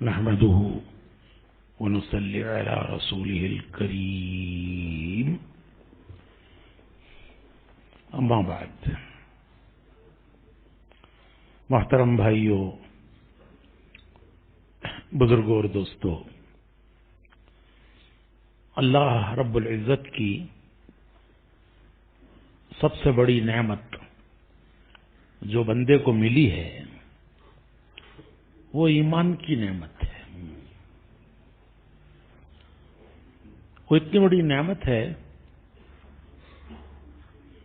نحمده ونصلي على رسوله الكريم اما بعد. محترم بھائیوں، بزرگوں اور دوستوں، اللہ رب العزت کی سب سے بڑی نعمت جو بندے کو ملی ہے وہ ایمان کی نعمت ہے. وہ اتنی بڑی نعمت ہے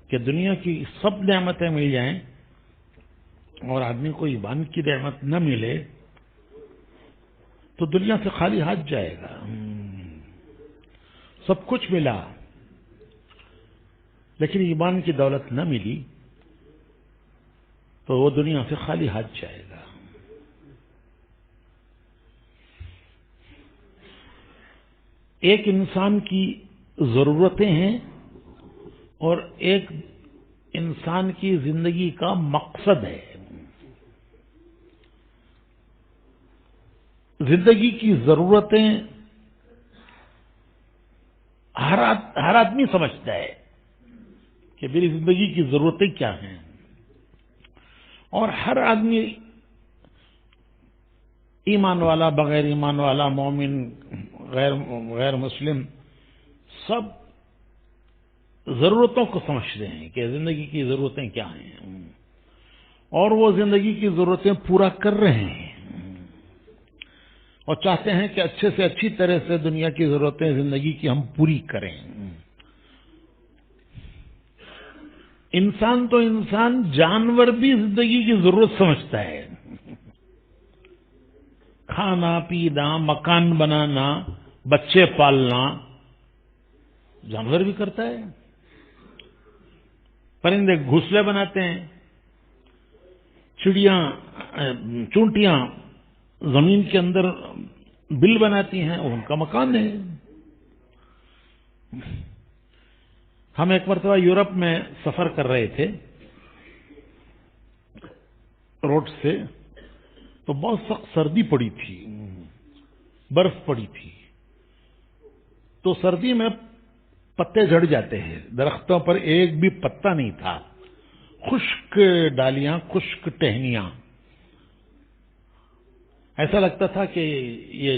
کہ دنیا کی سب نعمتیں مل جائیں اور آدمی کو ایمان کی نعمت نہ ملے تو دنیا سے خالی ہاتھ جائے گا. سب کچھ ملا لیکن ایمان کی دولت نہ ملی تو وہ دنیا سے خالی ہاتھ جائے گا. ایک انسان کی ضرورتیں ہیں اور ایک انسان کی زندگی کا مقصد ہے. زندگی کی ضرورتیں ہر آدمی سمجھتا ہے کہ میری زندگی کی ضرورتیں کیا ہیں، اور ہر آدمی ایمان والا، بغیر ایمان والا، مومن، غیر مسلم، سب ضرورتوں کو سمجھتے ہیں کہ زندگی کی ضرورتیں کیا ہیں، اور وہ زندگی کی ضرورتیں پورا کر رہے ہیں اور چاہتے ہیں کہ اچھے سے اچھی طرح سے دنیا کی ضرورتیں زندگی کی ہم پوری کریں. انسان تو انسان، جانور بھی زندگی کی ضرورت سمجھتا ہے. کھانا پینا، مکان بنانا، بچے پالنا جانور بھی کرتا ہے. پرندے گھونسلے بناتے ہیں، چونٹیاں زمین کے اندر بل بناتی ہیں، وہ ان کا مکان ہے. ہم ایک مرتبہ یورپ میں سفر کر رہے تھے روڈ سے، تو بہت سخت سردی پڑی تھی، برف پڑی تھی. تو سردی میں پتے جھڑ جاتے ہیں، درختوں پر ایک بھی پتا نہیں تھا، خشک ڈالیاں، خشک ٹہنیاں. ایسا لگتا تھا کہ یہ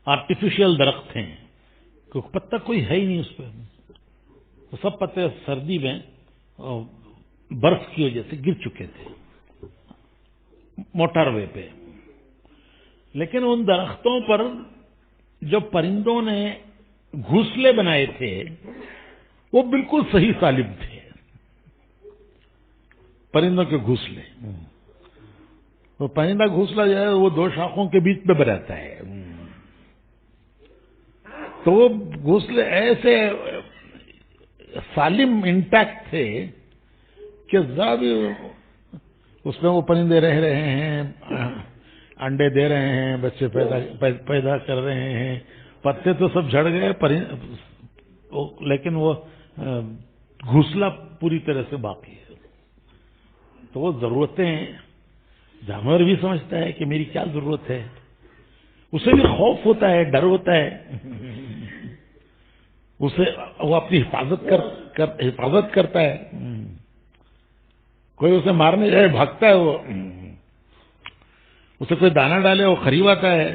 آرٹیفیشل درخت ہیں، کیونکہ پتا کوئی ہے ہی نہیں اس پہ. تو سب پتے سردی میں برف کی وجہ سے گر چکے تھے موٹر وے پہ. لیکن ان درختوں پر جو پرندوں نے گھونسلے بنائے تھے وہ بالکل صحیح سالم تھے. پرندوں کے گھونسلے، وہ پرندہ گھونسلہ جو ہے وہ دو شاخوں کے بیچ میں رہتا ہے، تو وہ گھونسلے ایسے سالم انٹیکٹ تھے کہ ذرا بھی اس میں وہ پرندے رہ رہے ہیں، انڈے دے رہے ہیں، بچے پیدا کر رہے ہیں. پتے تو سب جھڑ گئے لیکن وہ گھونسلہ پوری طرح سے باقی ہے. تو وہ ضرورتیں جانور بھی سمجھتا ہے کہ میری کیا ضرورت ہے. اسے بھی خوف ہوتا ہے، ڈر ہوتا ہے، وہ اپنی حفاظت کرتا ہے. کوئی اسے مارنے جائے بھاگتا ہے، وہ اسے کوئی دانا ڈالے وہ قریب آتا ہے.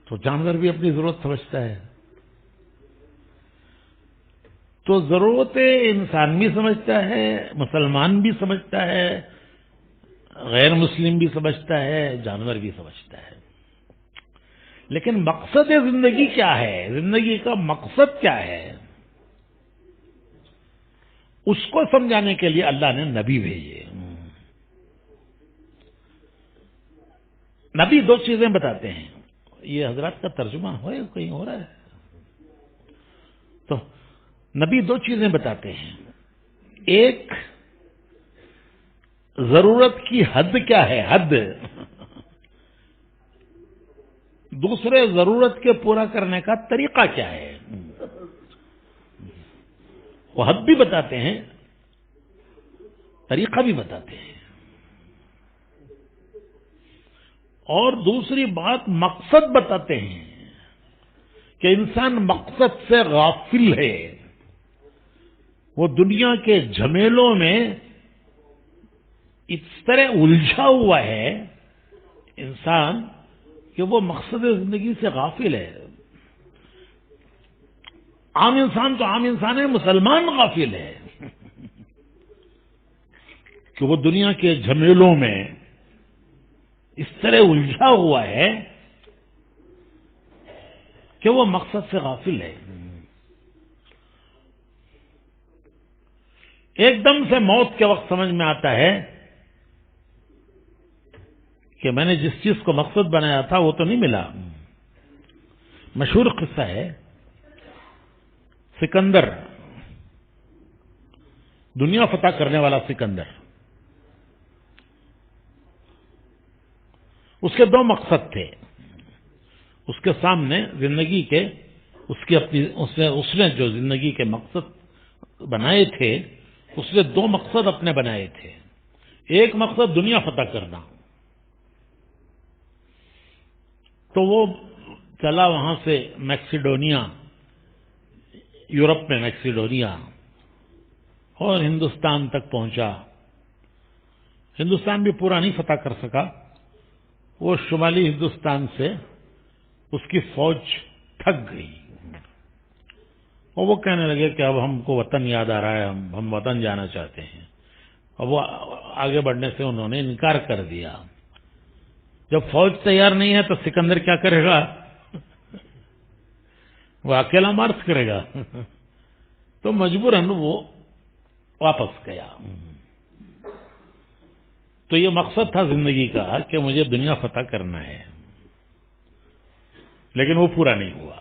تو جانور بھی اپنی ضرورت سمجھتا ہے. تو ضرورتیں انسان بھی سمجھتا ہے، مسلمان بھی سمجھتا ہے، غیر مسلم بھی سمجھتا ہے، جانور بھی سمجھتا ہے. لیکن مقصد زندگی کیا ہے؟ زندگی کا مقصد کیا ہے؟ اس کو سمجھانے کے لیے اللہ نے نبی بھیجے. نبی دو چیزیں بتاتے ہیں. یہ حضرات کا ترجمہ کہیں ہو رہا ہے؟ تو نبی دو چیزیں بتاتے ہیں. ایک، ضرورت کی حد کیا ہے، حد. دوسرے، ضرورت کے پورا کرنے کا طریقہ کیا ہے. وہ حد بھی بتاتے ہیں، طریقہ بھی بتاتے ہیں. اور دوسری بات مقصد بتاتے ہیں کہ انسان مقصد سے غافل ہے، وہ دنیا کے جھمیلوں میں اس طرح الجھا ہوا ہے انسان کہ وہ مقصد زندگی سے غافل ہے۔ عام انسان تو عام انسان ہے، مسلمان غافل ہے کہ وہ دنیا کے جھمیلوں میں اس طرح الجھا ہوا ہے کہ وہ مقصد سے غافل ہے۔ ایک دم سے موت کے وقت سمجھ میں آتا ہے کہ میں نے جس چیز کو مقصد بنایا تھا وہ تو نہیں ملا۔ مشہور قصہ ہے، سکندر، دنیا فتح کرنے والا سکندر، اس کے دو مقصد تھے اس کے سامنے زندگی کے، اس نے جو زندگی کے مقصد بنائے تھے، اس نے دو مقصد اپنے بنائے تھے۔ ایک مقصد دنیا فتح کرنا، تو وہ چلا وہاں سے میکسیڈونیا، یورپ میں میکسیڈونیا، اور ہندوستان تک پہنچا۔ ہندوستان بھی پورا نہیں فتح کر سکا، وہ شمالی ہندوستان سے اس کی فوج تھک گئی، اور وہ کہنے لگے کہ اب ہم کو وطن یاد آ رہا ہے، ہم وطن جانا چاہتے ہیں۔ اب وہ آگے بڑھنے سے انہوں نے انکار کر دیا۔ جب فوج تیار نہیں ہے تو سکندر کیا کرے گا؟ وہ اکیلا مارچ کرے گا، تو مجبوراً وہ واپس گیا۔ تو یہ مقصد تھا زندگی کا کہ مجھے دنیا فتح کرنا ہے، لیکن وہ پورا نہیں ہوا۔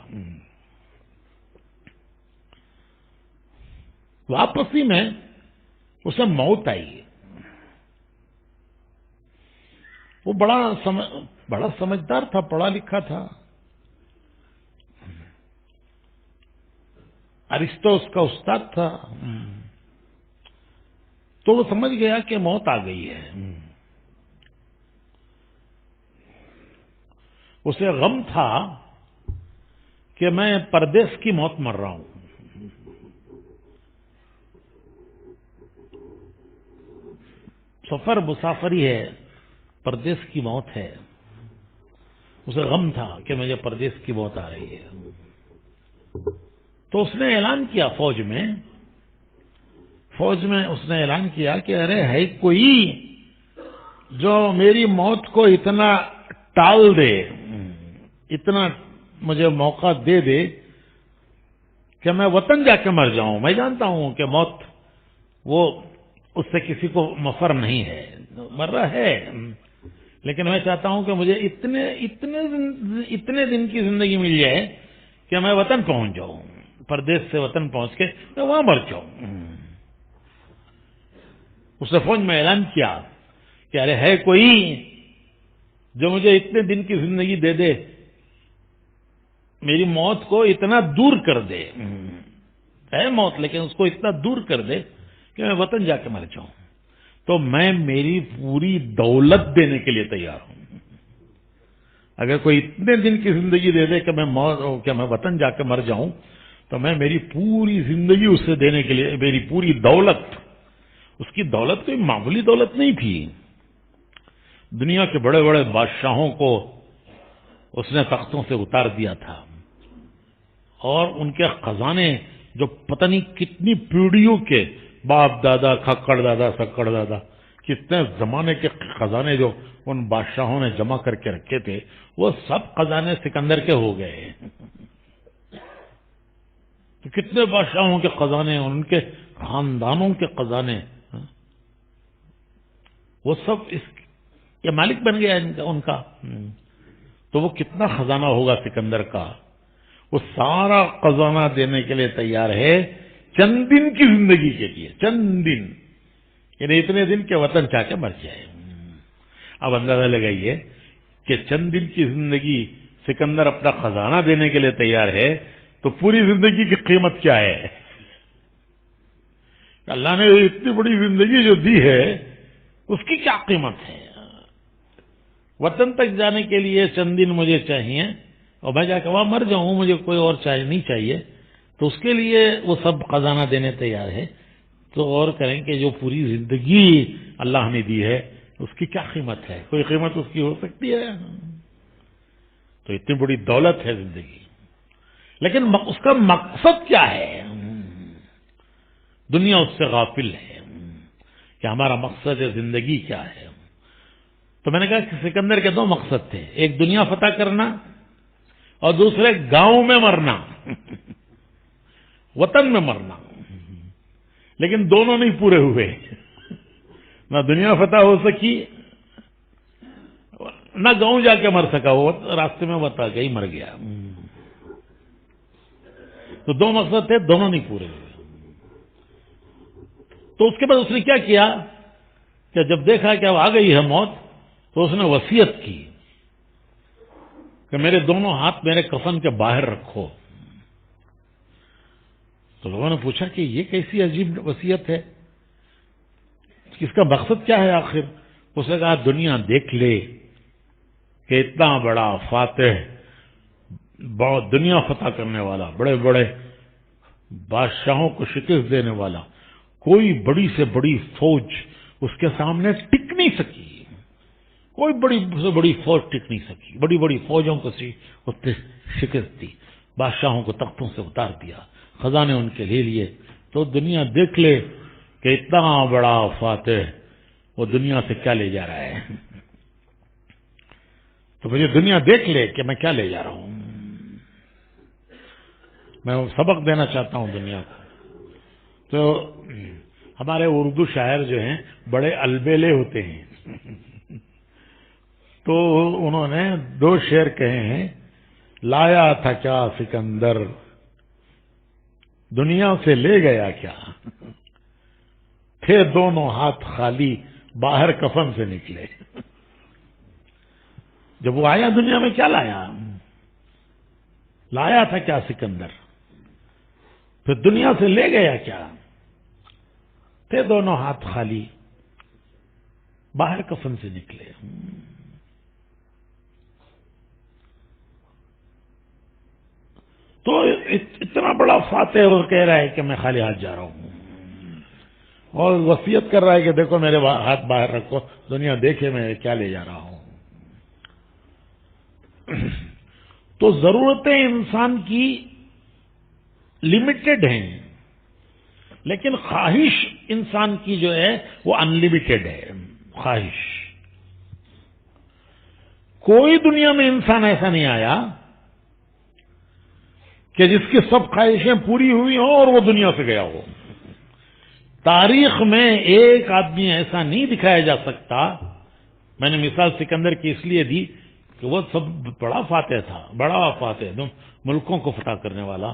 واپسی میں اسے موت آئی۔ وہ بڑا سمجھدار تھا، پڑھا لکھا تھا، ارسطو اس کا استاد تھا، تو وہ سمجھ گیا کہ موت آ گئی ہے۔ اسے غم تھا کہ میں پردیس کی موت مر رہا ہوں۔ سفر مسافری ہے، پردیس کی موت ہے۔ اسے غم تھا کہ مجھے پردیس کی موت آ رہی ہے۔ تو اس نے اعلان کیا فوج میں اس نے اعلان کیا کہ ارے ہے کوئی جو میری موت کو اتنا ٹال دے، اتنا مجھے موقع دے دے کہ میں وطن جا کے مر جاؤں۔ میں جانتا ہوں کہ موت وہ اس سے کسی کو مفر نہیں ہے، مر رہا ہے، لیکن میں چاہتا ہوں کہ مجھے اتنے دن کی زندگی مل جائے کہ میں وطن پہنچ جاؤں، پردیس سے وطن پہنچ کے میں وہاں مر جاؤں۔ اس نے فوج میں اعلان کیا کہ ارے ہے کوئی جو مجھے اتنے دن کی زندگی دے دے، میری موت کو اتنا دور کر دے، ہے موت لیکن اس کو اتنا دور کر دے کہ میں وطن جا کے مر جاؤں، تو میں میری پوری دولت دینے کے لیے تیار ہوں۔ اگر کوئی اتنے دن کی زندگی دے دے کہ میں وطن جا کے مر جاؤں، تو میں میری پوری زندگی اسے دینے کے لیے، میری پوری دولت، اس کی دولت کوئی معمولی دولت نہیں تھی۔ دنیا کے بڑے بڑے بادشاہوں کو اس نے تختوں سے اتار دیا تھا، اور ان کے خزانے جو پتہ نہیں کتنی پیڑھیوں کے، باپ دادا، کھکڑ دادا، سکڑ دادا، کتنے زمانے کے خزانے جو ان بادشاہوں نے جمع کر کے رکھے تھے، وہ سب خزانے سکندر کے ہو گئے۔ تو کتنے بادشاہوں کے خزانے، ان کے خاندانوں کے خزانے، وہ سب یہ مالک بن گیا ان کا۔ تو وہ کتنا خزانہ ہوگا سکندر کا، وہ سارا خزانہ دینے کے لیے تیار ہے چند دن کی زندگی کے لیے، چند دن، یعنی اتنے دن کے وطن چاہ کے مر جائے۔ اب اندازہ لگائیے کہ چند دن کی زندگی سکندر اپنا خزانہ دینے کے لیے تیار ہے، تو پوری زندگی کی قیمت کیا ہے؟ اللہ نے اتنی بڑی زندگی جو دی ہے اس کی کیا قیمت ہے؟ وطن تک جانے کے لیے چند دن مجھے چاہیے اور میں جا کے وہاں مر جاؤں، مجھے کوئی اور نہیں چاہیے، تو اس کے لیے وہ سب خزانہ دینے تیار ہے۔ تو غور کریں کہ جو پوری زندگی اللہ نے دی ہے اس کی کیا قیمت ہے؟ کوئی قیمت اس کی ہو سکتی ہے؟ تو اتنی بڑی دولت ہے زندگی، لیکن اس کا مقصد کیا ہے؟ دنیا اس سے غافل ہے کہ ہمارا مقصد زندگی کیا ہے۔ تو میں نے کہا کہ سکندر کے دو مقصد تھے، ایک دنیا فتح کرنا اور دوسرے گاؤں میں مرنا، وطن میں مرنا، لیکن دونوں نہیں پورے ہوئے، نہ دنیا فتح ہو سکی نہ گاؤں جا کے مر سکا، وہ راستے میں بتا کے ہی مر گیا۔ تو دو مقصد تھے، دونوں نہیں پورے ہوئے۔ تو اس کے بعد اس نے کیا کیا کہ جب دیکھا کہ اب آ گئی ہے موت تو اس نے وصیت کی کہ میرے دونوں ہاتھ میرے کفن کے باہر رکھو۔ تو لوگوں نے پوچھا کہ یہ کیسی عجیب وصیت ہے، اس کا مقصد کیا ہے آخر؟ اس نے کہا دنیا دیکھ لے کہ اتنا بڑا فاتح، بہت دنیا فتح کرنے والا، بڑے بڑے بادشاہوں کو شکست دینے والا، کوئی بڑی سے بڑی فوج اس کے سامنے ٹک نہیں سکی، کوئی بڑی سے بڑی فوج ٹک نہیں سکی، بڑی بڑی فوجوں کو اس نے شکست دی، بادشاہوں کو تختوں سے اتار دیا، خزانے ان کے لے لیے۔ تو دنیا دیکھ لے کہ اتنا بڑا فاتح وہ دنیا سے کیا لے جا رہا ہے، تو مجھے دنیا دیکھ لے کہ میں کیا لے جا رہا ہوں۔ میں سبق دینا چاہتا ہوں دنیا کو۔ تو ہمارے اردو شاعر جو ہیں بڑے البیلے ہوتے ہیں، تو انہوں نے دو شعر کہے ہیں، لایا تھا کیا سکندر دنیا سے لے گیا کیا، تھے دونوں ہاتھ خالی باہر کفن سے نکلے۔ جب وہ آیا دنیا میں کیا لایا؟ لایا تھا کیا سکندر، پھر دنیا سے لے گیا کیا، تھے دونوں ہاتھ خالی باہر کفن سے نکلے۔ تو اتنا بڑا فاتح اور کہہ رہا ہے کہ میں خالی ہاتھ جا رہا ہوں، اور وصیت کر رہا ہے کہ دیکھو میرے ہاتھ باہر رکھو، دنیا دیکھے میں کیا لے جا رہا ہوں۔ تو ضرورتیں انسان کی لمیٹڈ ہیں، لیکن خواہش انسان کی جو ہے وہ انلمیٹڈ ہے۔ خواہش کوئی دنیا میں انسان ایسا نہیں آیا کہ جس کی سب خواہشیں پوری ہوئی ہوں اور وہ دنیا سے گیا ہو۔ تاریخ میں ایک آدمی ایسا نہیں دکھایا جا سکتا۔ میں نے مثال سکندر کی اس لیے دی کہ وہ سب بڑا فاتح تھا، بڑا فاتح، ملکوں کو فتح کرنے والا،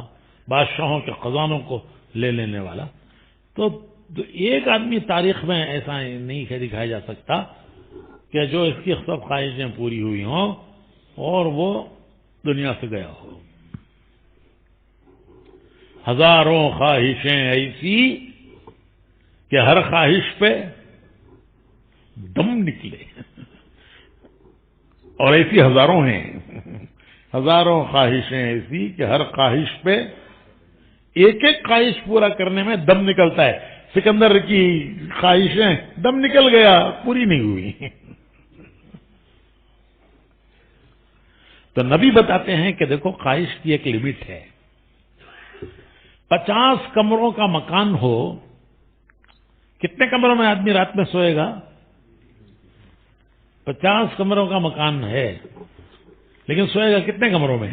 بادشاہوں کے خزانوں کو لے لینے والا۔ تو ایک آدمی تاریخ میں ایسا نہیں دکھایا جا سکتا کہ جو اس کی سب خواہشیں پوری ہوئی ہوں اور وہ دنیا سے گیا ہو۔ ہزاروں خواہشیں ایسی کہ ہر خواہش پہ دم نکلے، اور ایسی ہزاروں ہیں، ہزاروں خواہشیں ایسی کہ ہر خواہش پہ ایک ایک خواہش پورا کرنے میں دم نکلتا ہے۔ سکندر کی خواہشیں دم نکل گیا، پوری نہیں ہوئی۔ تو نبی بتاتے ہیں کہ دیکھو خواہش کی ایک لمٹ ہے۔ 50 کمروں کا مکان ہو، کتنے کمروں میں آدمی رات میں سوئے گا؟ 50 کمروں کا مکان ہے، لیکن سوئے گا کتنے کمروں میں؟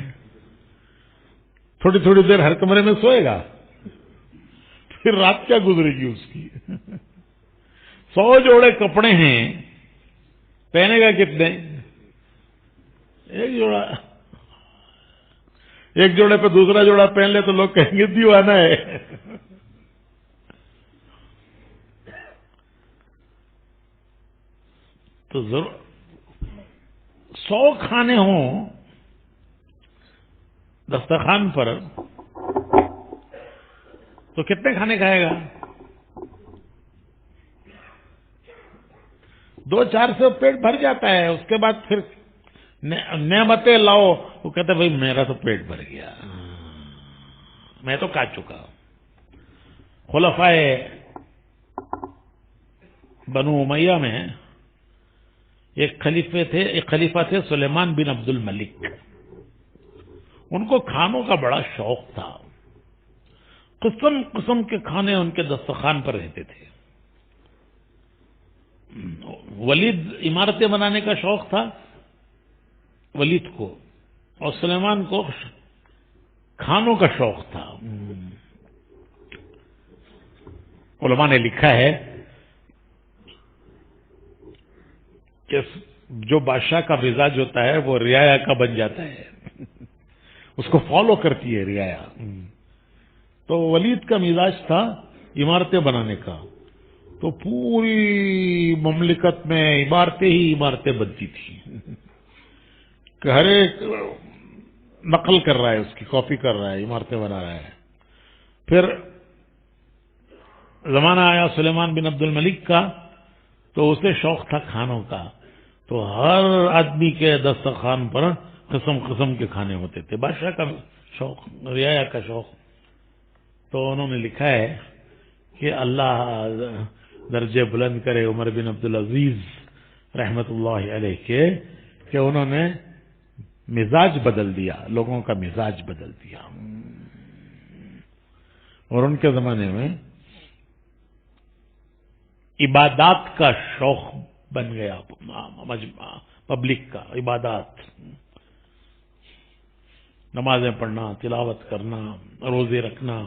تھوڑی تھوڑی دیر ہر کمرے میں سوئے گا، پھر رات کیا گزرے گی اس کی؟ 100 جوڑے کپڑے ہیں، پہنے گا کتنے؟ ایک جوڑا، ایک جوڑے پہ دوسرا جوڑا پہن لے تو لوگ کہیں گے دیوانہ ہے۔ تو ضرور 100 کھانے ہوں دسترخوان پر تو کتنے کھانے کھائے گا؟ 2-4 سے پیٹ بھر جاتا ہے، اس کے بعد پھر نعمتیں لاؤ، وہ کہتے بھائی میرا تو پیٹ بھر گیا، میں تو کھا چکا. خلفائے بنو امیہ میں ایک خلیفہ تھے سلیمان بن عبد الملک. ان کو کھانوں کا بڑا شوق تھا، قسم قسم کے کھانے ان کے دسترخوان پر رہتے تھے. ولید عمارتیں بنانے کا شوق تھا ولید کو، اور سلیمان کو کھانوں کا شوق تھا. علماء نے لکھا ہے کہ جو بادشاہ کا مزاج ہوتا ہے وہ رعایا کا بن جاتا ہے، اس کو فالو کرتی ہے رعایا. تو ولید کا مزاج تھا عمارتیں بنانے کا، تو پوری مملکت میں عمارتیں ہی عمارتیں بنتی تھی، کہ ہر ایک نقل کر رہا ہے، اس کی کاپی کر رہا ہے، عمارتیں بنا رہا ہے. پھر زمانہ آیا سلیمان بن عبد الملک کا، تو اسے شوق تھا کھانوں کا، تو ہر آدمی کے دسترخوان پر قسم قسم کے کھانے ہوتے تھے. بادشاہ کا شوق، رعایا کا شوق. تو انہوں نے لکھا ہے کہ اللہ درجے بلند کرے عمر بن عبدالعزیز رحمت اللہ علیہ کے، کہ انہوں نے مزاج بدل دیا، لوگوں کا مزاج بدل دیا. اور ان کے زمانے میں عبادات کا شوق بن گیا، پبلک کا عبادات، نمازیں پڑھنا، تلاوت کرنا، روزے رکھنا.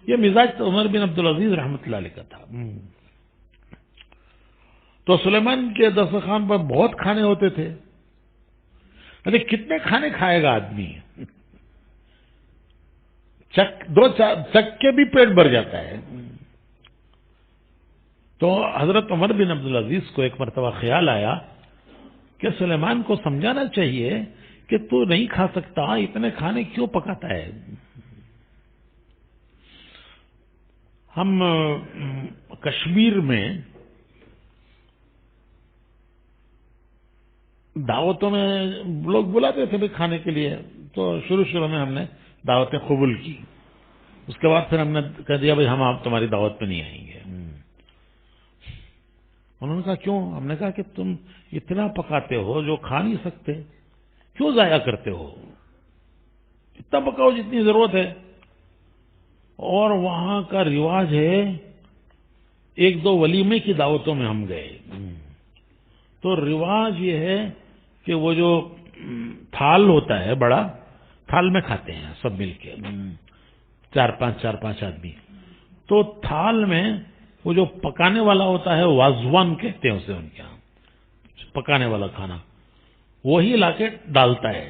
یہ مزاج تو عمر بن عبدالعزیز رحمۃ اللہ علیہ کا تھا. تو سلیمان کے دسترخوان پر بہت کھانے ہوتے تھے. ارے کتنے کھانے کھائے گا آدمی؟ دو چک کے بھی پیٹ بھر جاتا ہے. تو حضرت عمر بن عبدالعزیز کو ایک مرتبہ خیال آیا کہ سلیمان کو سمجھانا چاہیے کہ تو نہیں کھا سکتا، اتنے کھانے کیوں پکاتا ہے؟ ہم کشمیر میں دعوتوں میں لوگ بلاتے تھے بھی کھانے کے لیے، تو شروع میں ہم نے دعوتیں قبول کی. اس کے بعد پھر ہم نے کہہ دیا بھائی ہم آپ تمہاری دعوت پہ نہیں آئیں گے. انہوں نے کہا کیوں؟ ہم نے کہا کہ تم اتنا پکاتے ہو جو کھا نہیں سکتے، کیوں ضائع کرتے ہو؟ اتنا پکاؤ جتنی ضرورت ہے. اور وہاں کا رواج ہے، 1-2 ولیمے کی دعوتوں میں ہم گئے تو رواج یہ ہے کہ وہ جو تھال ہوتا ہے، بڑا تھال میں کھاتے ہیں سب مل کے، 4-5 آدمی. تو تھال میں وہ جو پکانے والا ہوتا ہے، وازوان کہتے ہیں اسے ان کے یہاں، پکانے والا کھانا، وہی لا کے ڈالتا ہے،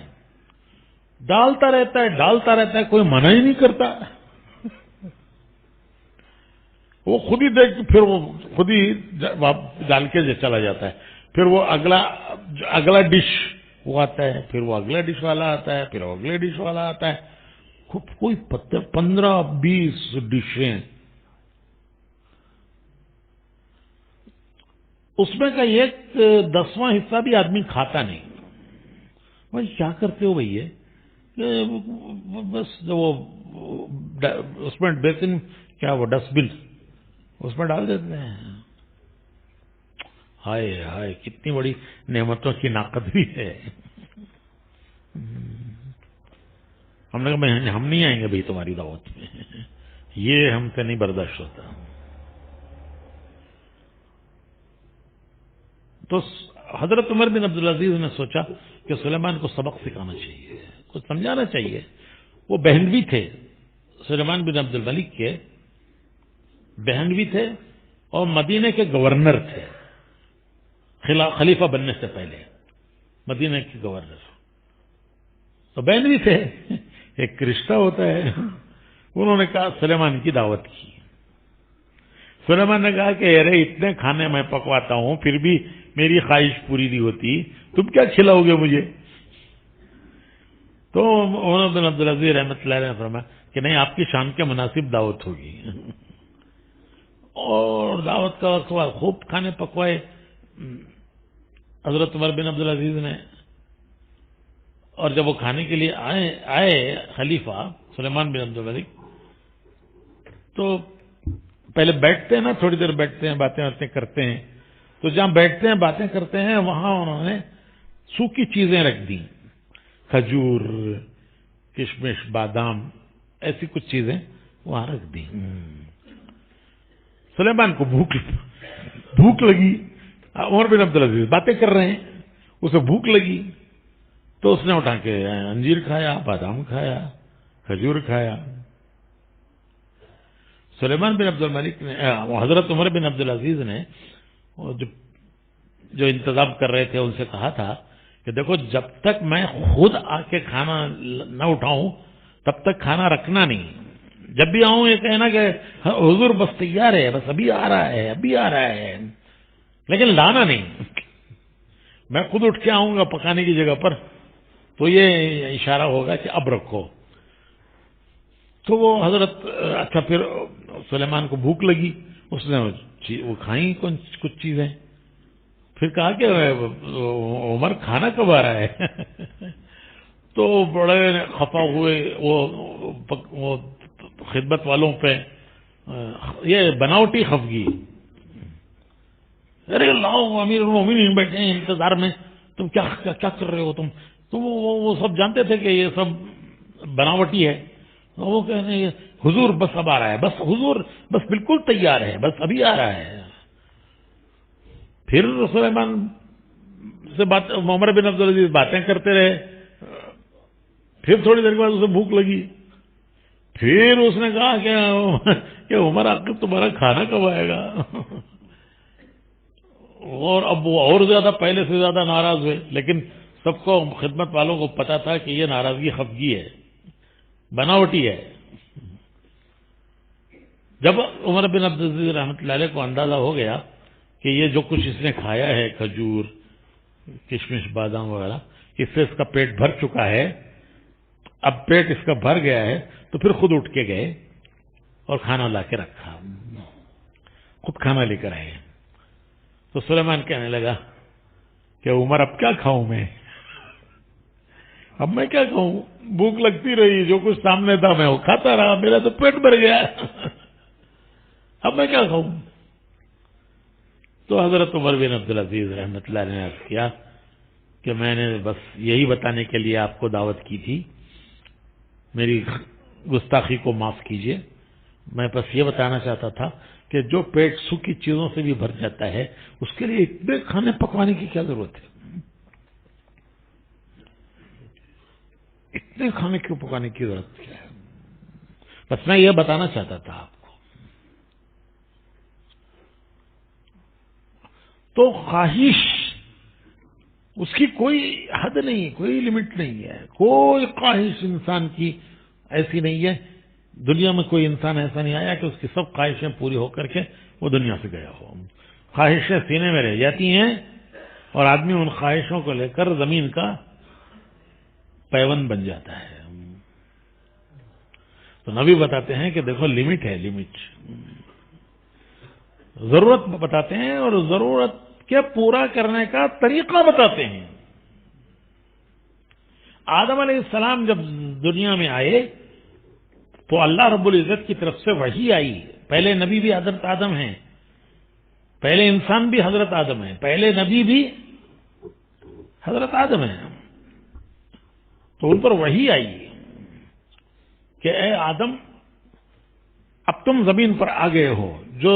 ڈالتا رہتا ہے، کوئی منع ہی نہیں کرتا. وہ خود ہی دیکھ، پھر وہ خود ہی ڈال کے چلا جاتا ہے. پھر وہ اگلا ڈش وہ آتا ہے، پھر وہ اگلا ڈش والا آتا ہے، پھر وہ اگلے ڈش والا آتا ہے. کوئی 15-20 ڈشیں. اس میں کا 1/10واں حصہ بھی آدمی کھاتا نہیں. بھائی کیا کرتے ہو بھائی؟ بس وہ اس میں بیسن، کیا وہ ڈسٹ بن، اس میں ڈال دیتے ہیں. ہائے ہائے، کتنی بڑی نعمتوں کی ناقد بھی ہے. ہم نے کہا ہم نہیں آئیں گے بھائی تمہاری دعوت میں، یہ ہم سے نہیں برداشت ہوتا. تو حضرت عمر بن عبدالعزیز نے سوچا کہ سلیمان کو سبق سکھانا چاہیے، کچھ سمجھانا چاہیے. وہ بہنوی تھے، سلیمان بن عبد الملک کے بہنوی تھے اور مدینے کے گورنر تھے، خلیفہ بننے سے پہلے مدینے کے گورنر. تو بہنوی تھے، ایک رشتہ ہوتا ہے. انہوں نے کہا سلیمان کی دعوت کی. سلیمان نے کہا کہ ارے اتنے کھانے میں پکواتا ہوں پھر بھی میری خواہش پوری نہیں ہوتی، تم کیا کھلاؤ گے مجھے؟ تو عمر بن عبدالعزیز رحمۃ اللہ علیہ نے فرمایا کہ نہیں، آپ کی شان کے مناسب دعوت ہوگی. اور دعوت کا وقت ہوا، خوب کھانے پکوائے. حضرت عمر بن عبدالعزیز نے، اور جب وہ کھانے کے لیے آئے خلیفہ سلیمان بن عبدالملک، تو پہلے بیٹھتے ہیں نا، تھوڑی دیر بیٹھتے ہیں، باتیں کرتے ہیں، تو جہاں بیٹھتے ہیں باتیں کرتے ہیں وہاں انہوں نے سوکھی چیزیں رکھ دی، کھجور، کشمش، بادام، ایسی کچھ چیزیں وہاں رکھ دی۔ سلیمان کو بھوک لگی، عمر بن عبدالعزیز باتیں کر رہے ہیں، اسے بھوک لگی تو اس نے اٹھا کے انجیر کھایا، بادام کھایا، کھجور کھایا۔ سلیمان بن عبدالملک نے، حضرت عمر بن عبدالعزیز نے جو انتظام کر رہے تھے ان سے کہا تھا کہ دیکھو جب تک میں خود آ کے کھانا نہ اٹھاؤں تب تک کھانا رکھنا نہیں، جب بھی آؤں یہ کہنا کہ حضور بس تیار ہے، بس ابھی آ رہا ہے، ابھی آ رہا ہے، لیکن لانا نہیں، میں خود اٹھ کے آؤں گا پکانے کی جگہ پر تو یہ اشارہ ہوگا کہ اب رکھو۔ تو وہ حضرت، اچھا پھر سلیمان کو بھوک لگی، اس نے وہ کھائیں کچھ چیزیں، پھر کہا کہ عمر کھانا کب آ رہا ہے؟ تو بڑے خفا ہوئے وہ خدمت والوں پہ، یہ بناوٹی خفگی، ارے لاؤ امیر المومنین بیٹھے ہیں انتظار میں، تم کیا کر رہے ہو تم؟ تو وہ سب جانتے تھے کہ یہ سب بناوٹی ہے، وہ کہتے ہیں حضور بس اب آ رہا ہے، بس حضور بس بالکل تیار ہے، بس ابھی آ رہا ہے۔ پھر سلیمان سے عمر بن عبدالعزیز باتیں کرتے رہے، پھر تھوڑی دیر کے بعد اسے بھوک لگی، پھر اس نے کہا کہ عمر آخر تمہارا کھانا کب آئے گا؟ اور اب وہ اور زیادہ، پہلے سے زیادہ ناراض ہوئے، لیکن سب کو، خدمت والوں کو پتا تھا کہ یہ ناراضگی خفگی ہے، بناوٹی ہے۔ جب عمر بن عبدالعزیز رحمۃ اللہ علیہ کو اندازہ ہو گیا کہ یہ جو کچھ اس نے کھایا ہے، کھجور، کشمش، بادام وغیرہ، اس سے اس کا پیٹ بھر چکا ہے، اب پیٹ اس کا بھر گیا ہے، تو پھر خود اٹھ کے گئے اور کھانا لا کے رکھا، خود کھانا لے کر آئے۔ تو سلیمان کہنے لگا کہ عمر اب کیا کھاؤں میں، اب میں کیا کھاؤں، بھوک لگتی رہی، جو کچھ سامنے تھا میں وہ کھاتا رہا، میرا تو پیٹ بھر گیا، اب میں کیا کھاؤں؟ تو حضرت عمر بن عبدالعزیز رحمۃ اللہ نے عرض کیا کہ میں نے بس یہی بتانے کے لیے آپ کو دعوت کی تھی، میری گستاخی کو معاف کیجیے، میں بس یہ بتانا چاہتا تھا کہ جو پیٹ سوکھی چیزوں سے بھی بھر جاتا ہے اس کے لیے اتنے کھانے پکوانے کی کیا ضرورت ہے، اتنے کھانے کیوں پکانے کی ضرورت کیا ہے؟ بس میں یہ بتانا چاہتا تھا آپ کو۔ تو خواہش، اس کی کوئی حد نہیں، کوئی لمٹ نہیں ہے، کوئی خواہش انسان کی ایسی نہیں ہے، دنیا میں کوئی انسان ایسا نہیں آیا کہ اس کی سب خواہشیں پوری ہو کر کے وہ دنیا سے گیا ہو۔ خواہشیں سینے میں رہ جاتی ہیں اور آدمی ان خواہشوں کو لے کر زمین کا پیون بن جاتا ہے۔ تو نبی بتاتے ہیں کہ دیکھو لمٹ ہے، لمٹ، ضرورت بتاتے ہیں اور ضرورت کے پورا کرنے کا طریقہ بتاتے ہیں۔ آدم علیہ السلام جب دنیا میں آئے تو اللہ رب العزت کی طرف سے وحی آئی، پہلے نبی بھی حضرت آدم ہیں، پہلے انسان بھی حضرت آدم ہیں، پہلے نبی بھی حضرت آدم ہیں، تو ان پر وحی آئی کہ اے آدم اب تم زمین پر آ گئے ہو، جو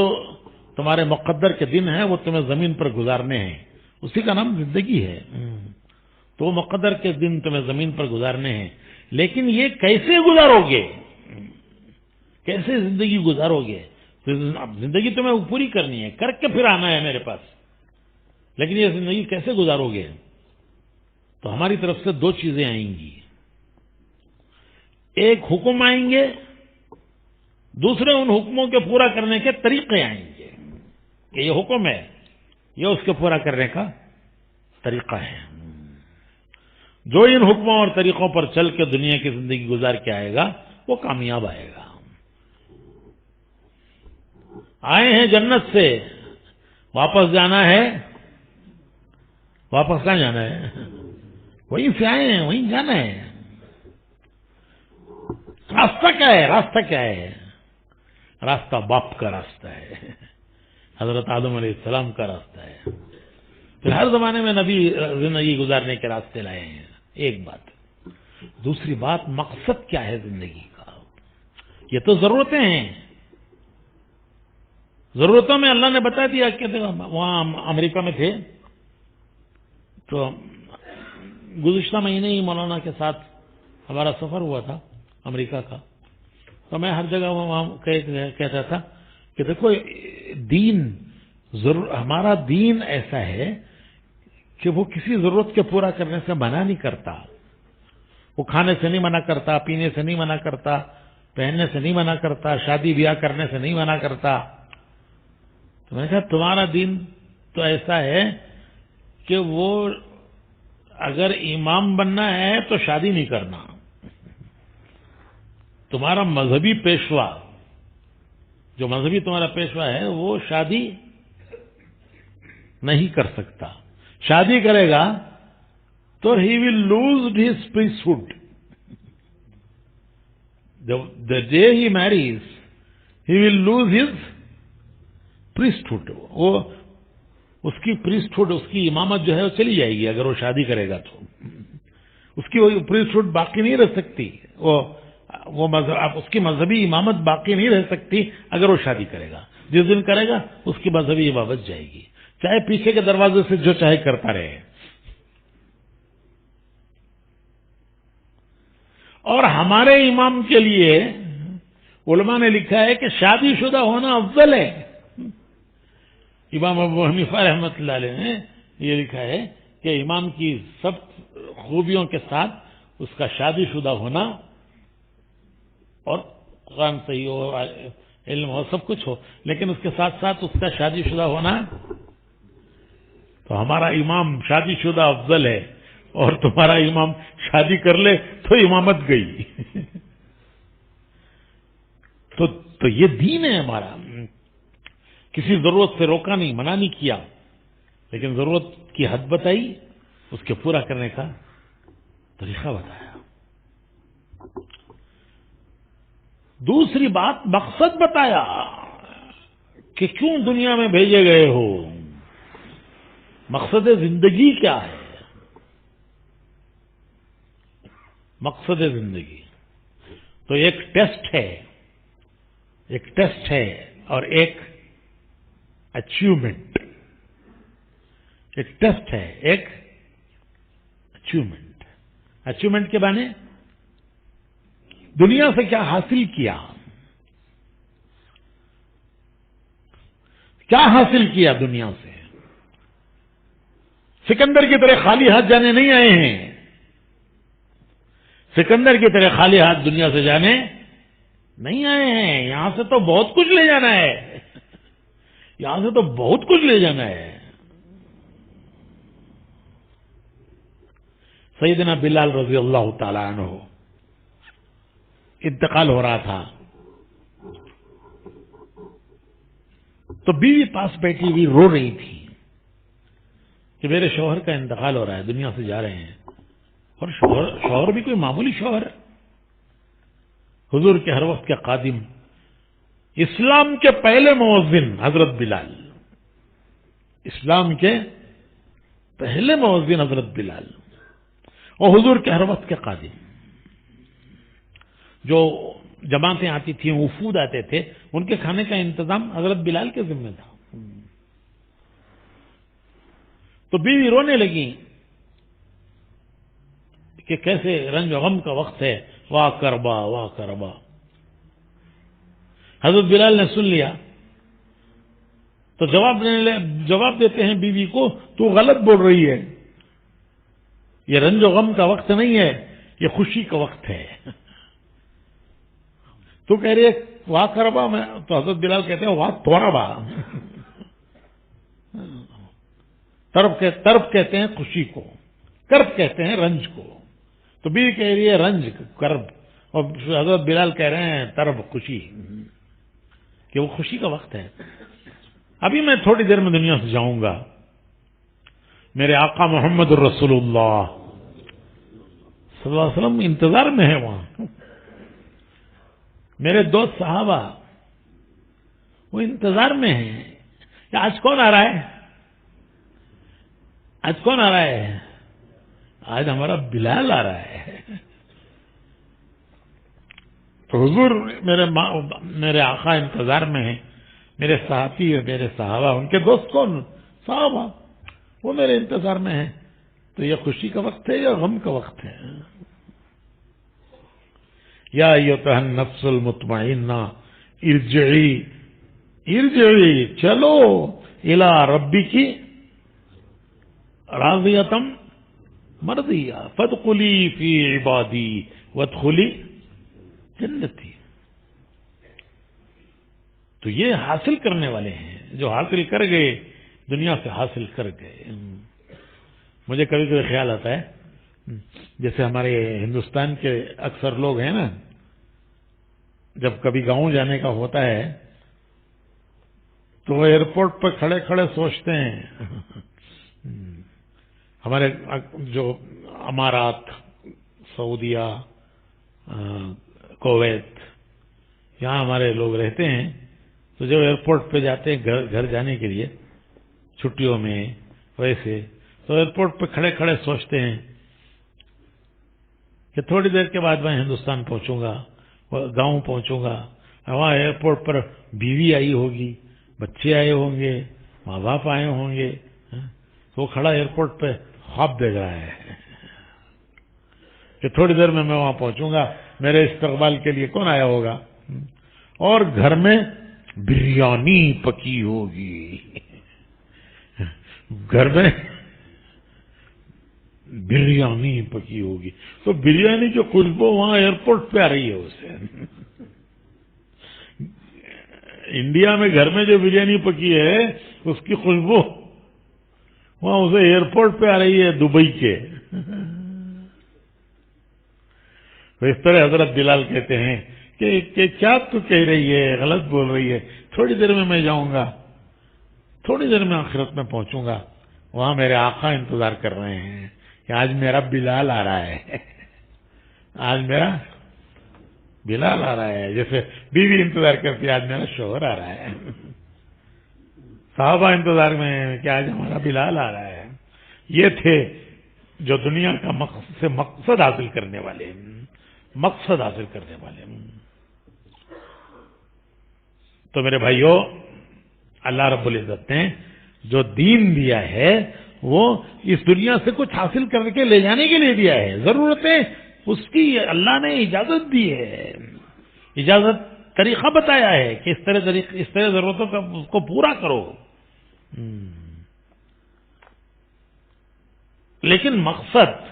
تمہارے مقدر کے دن ہیں وہ تمہیں زمین پر گزارنے ہیں، اسی کا نام زندگی ہے، تو وہ مقدر کے دن تمہیں زمین پر گزارنے ہیں، لیکن یہ کیسے گزارو گے، کیسے زندگی گزارو گے؟ زندگی تمہیں پوری کرنی ہے، کر کے پھر آنا ہے میرے پاس، لیکن یہ زندگی کیسے گزارو گے؟ تو ہماری طرف سے دو چیزیں آئیں گی، ایک حکم آئیں گے، دوسرے ان حکموں کے پورا کرنے کے طریقے آئیں گے، کہ یہ حکم ہے، یہ اس کے پورا کرنے کا طریقہ ہے۔ جو ان حکموں اور طریقوں پر چل کے دنیا کی زندگی گزار کے آئے گا وہ کامیاب آئے گا۔ آئے ہیں جنت سے، واپس جانا ہے واپس کہاں جانا ہے؟ وہیں سے آئے ہیں، وہیں جانا ہے. راستہ کیا ہے؟ راستہ کیا ہے؟ راستہ باپ کا راستہ ہے، حضرت آدم علیہ السلام کا راستہ ہے. پھر ہر زمانے میں نبی زندگی گزارنے کے راستے لائے ہیں. ایک بات. دوسری بات، مقصد کیا ہے زندگی کا؟ یہ تو ضرورتیں ہیں. ضرورتوں میں اللہ نے بتا دیا کہ وہاں امریکہ میں تھے تو گزشتہ مہینے ہی مولانا کے ساتھ ہمارا سفر ہوا تھا امریکہ کا. تو میں ہر جگہ وہاں کہتا تھا کہ دیکھو ہمارا دین ایسا ہے کہ وہ کسی ضرورت کے پورا کرنے سے منع نہیں کرتا. وہ کھانے سے نہیں منع کرتا، پینے سے نہیں منع کرتا، پہننے سے نہیں منع کرتا، شادی بیاہ کرنے سے نہیں منع کرتا. تو میں نے کہا تمہارا دین تو ایسا ہے کہ وہ اگر امام بننا ہے تو شادی نہیں کرنا. تمہارا مذہبی پیشوا، جو مذہبی تمہارا پیشوا ہے، وہ شادی نہیں کر سکتا. شادی کرے گا تو ہی will lose his priesthood. The day he marries, he will lose his priesthood. وہ اس کی priesthood، اس کی امامت جو ہے وہ چلی جائے گی. اگر وہ شادی کرے گا تو اس کی priesthood باقی نہیں رہ سکتی. اس کی مذہبی امامت باقی نہیں رہ سکتی اگر وہ شادی کرے گا. جس دن کرے گا اس کی مذہبی امامت جائے گی، چاہے پیچھے کے دروازے سے جو چاہے کرتا رہے. اور ہمارے امام کے لیے علماء نے لکھا ہے کہ شادی شدہ ہونا افضل ہے. امام ابو حنیفہ رحمۃ اللہ علیہ نے یہ لکھا ہے کہ امام کی سب خوبیوں کے ساتھ اس کا شادی شدہ ہونا، اور قرآن صحیح ہو، علم ہو، سب کچھ ہو، لیکن اس کے ساتھ ساتھ اس کا شادی شدہ ہونا. تو ہمارا امام شادی شدہ افضل ہے، اور تمہارا امام شادی کر لے تو امامت گئی. تو یہ دین ہے ہمارا. کسی ضرورت سے روکا نہیں، منع نہیں کیا، لیکن ضرورت کی حد بتائی، اس کے پورا کرنے کا طریقہ بتایا. دوسری بات، مقصد بتایا کہ کیوں دنیا میں بھیجے گئے ہو، مقصد زندگی کیا ہے. مقصد زندگی تو ایک ٹیسٹ ہے اور ایک اچیومنٹ. ایک ٹیسٹ ہے، ایک اچیومنٹ. اچیومنٹ کے معنی دنیا سے کیا حاصل کیا، کیا حاصل کیا دنیا سے. سکندر کی طرح خالی ہاتھ جانے نہیں آئے ہیں. سکندر کی طرح خالی ہاتھ دنیا سے جانے نہیں آئے ہیں. یہاں سے تو بہت کچھ لے جانا ہے. یہاں سے تو بہت کچھ لے جانا ہے. سیدنا بلال رضی اللہ تعالی عنہ انتقال ہو رہا تھا، تو بیوی پاس بیٹھی ہوئی رو رہی تھی کہ میرے شوہر کا انتقال ہو رہا ہے، دنیا سے جا رہے ہیں. اور شوہر بھی کوئی معمولی شوہر، حضور کے ہر وقت کے خادم، اسلام کے پہلے مؤذن حضرت بلال. اسلام کے پہلے مؤذن حضرت بلال، اور حضور کے ہر وقت کے خادم. جو جماعتیں آتی تھیں، وفود آتے تھے، ان کے کھانے کا انتظام حضرت بلال کے ذمہ تھا. تو بیوی رونے لگی کہ کیسے رنج و غم کا وقت ہے، واہ کربا واہ کربا. حضرت بلال نے سن لیا تو جواب دیتے ہیں بیوی کو، تو غلط بول رہی ہے، یہ رنج و غم کا وقت نہیں ہے، یہ خوشی کا وقت ہے. تو کہہ رہی ہے واہ کربا. میں تو حضرت بلال کہتے ہیں واہ توربا. طرب کہتے ہیں خوشی کو، کرب کہتے ہیں رنج کو. تو بیوی کہہ رہی ہے رنج کرب، اور حضرت بلال کہہ رہے ہیں طرب خوشی، کہ وہ خوشی کا وقت ہے. ابھی میں تھوڑی دیر میں دنیا سے جاؤں گا، میرے آقا محمد الرسول اللہ صلی اللہ علیہ وسلم انتظار میں ہے وہاں. میرے دوست صحابہ وہ انتظار میں ہیں کہ آج کون آ رہا ہے, آج کون آ رہا ہے, آج ہمارا بلال آ رہا ہے. تو حضور میرے آقا انتظار میں ہیں, میرے صحابی اور میرے صحابہ, ان کے دوست کون, صحابہ, وہ میرے انتظار میں ہیں. تو یہ خوشی کا وقت ہے یا غم کا وقت ہے؟ یا ایتھا النفس المطمئنہ ارجعی چلو الی ربک راضیۃ مرضیہ فادخلی فی عبادی وادخلی جنتی. تو یہ حاصل کرنے والے ہیں جو حاصل کر گئے, دنیا سے حاصل کر گئے. مجھے کبھی کبھی خیال آتا ہے جیسے ہمارے ہندوستان کے اکثر لوگ ہیں نا, جب کبھی گاؤں جانے کا ہوتا ہے تو وہ ایئرپورٹ پہ کھڑے کھڑے سوچتے ہیں, ہمارے جو امارات, سعودیہ, کویت, یہاں ہمارے لوگ رہتے ہیں, تو جب ایئرپورٹ پہ جاتے ہیں گھر جانے کے لیے چھٹیوں میں ویسے, تو ایئرپورٹ پہ کھڑے کھڑے سوچتے ہیں کہ تھوڑی دیر کے بعد میں ہندوستان پہنچوں گا, گاؤں پہنچوں گا, وہاں ایئرپورٹ پر بیوی آئی ہوگی, بچے آئے ہوں گے, ماں باپ آئے ہوں گے, تو وہ کھڑا ایئرپورٹ پہ خواب دیکھ رہا ہے کہ تھوڑی دیر میں وہاں پہنچوں گا, میرے استقبال کے لیے کون آیا ہوگا, اور گھر میں بریانی پکی ہوگی, گھر میں بریانی پکی ہوگی. تو بریانی کی خوشبو وہاں ایئرپورٹ پہ آ رہی ہے اسے. انڈیا میں گھر میں جو بریانی پکی ہے اس کی خوشبو وہاں اسے ایئرپورٹ پہ آ رہی ہے دبئی کے. تو اس طرح حضرت بلال کہتے ہیں کہ کیا تو کہہ رہی ہے, غلط بول رہی ہے, تھوڑی دیر میں جاؤں گا, تھوڑی دیر میں آخرت میں پہنچوں گا, وہاں میرے آقا انتظار کر رہے ہیں کہ آج میرا بلال آ رہا ہے, آج میرا بلال آ رہا ہے. جیسے بیوی انتظار کرتی ہے, آج میرا شوہر آ رہا ہے. صحابہ انتظار میں ہیں کہ آج ہمارا بلال آ رہا ہے. یہ تھے جو دنیا کا مقصد حاصل کرنے والے, مقصد حاصل کرنے والے. تو میرے بھائیوں, اللہ رب العزت نے جو دین دیا ہے وہ اس دنیا سے کچھ حاصل کر کے لے جانے کے لیے دیا ہے. ضرورتیں اس کی اللہ نے اجازت دی ہے, اجازت طریقہ بتایا ہے کہ اس طرح ضرورتوں کا اس کو پورا کرو. لیکن مقصد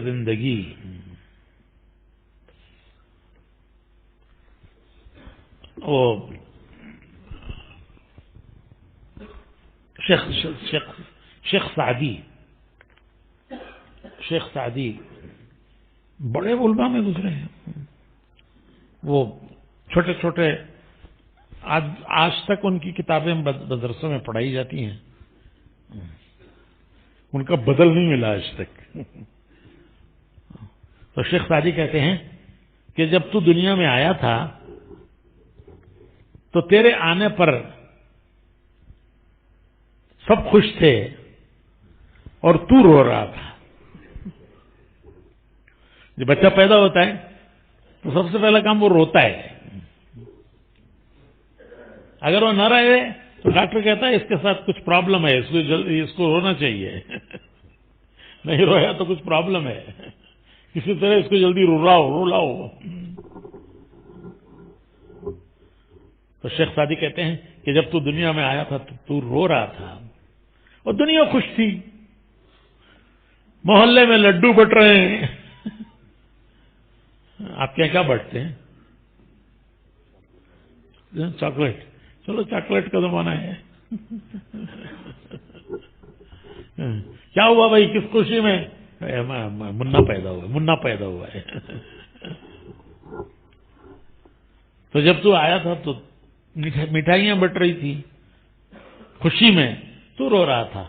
زندگی وہ شیخ سعدی بڑے علماء میں گزرے ہیں. وہ چھوٹے چھوٹے آج تک ان کی کتابیں مدرسوں میں پڑھائی جاتی ہیں, ان کا بدل نہیں ملا آج تک. تو شیخ سعدی کہتے ہیں کہ جب تو دنیا میں آیا تھا تو تیرے آنے پر سب خوش تھے اور تو رو رہا تھا. جب بچہ پیدا ہوتا ہے تو سب سے پہلا کام وہ روتا ہے. اگر وہ نہ رہے تو ڈاکٹر کہتا ہے اس کے ساتھ کچھ پرابلم ہے, اس کو رونا چاہیے. نہیں رویا تو کچھ پرابلم ہے, کسی طرح اس کو جلدی رلاؤ. تو شیخ سعدی کہتے ہیں کہ جب تو دنیا میں آیا تھا تو رو رہا تھا اور دنیا خوش تھی, محلے میں لڈو بٹ رہے ہیں. آپ کے کیا بٹتے ہیں؟ چاکلیٹ. چلو چاکلیٹ کا زمانہ ہے. کیا ہوا بھائی, کس خوشی میں؟ منا پیدا ہوا ہے. تو جب تو آیا تھا تو مٹھائیاں بٹ رہی تھی, خوشی میں تو رو رہا تھا.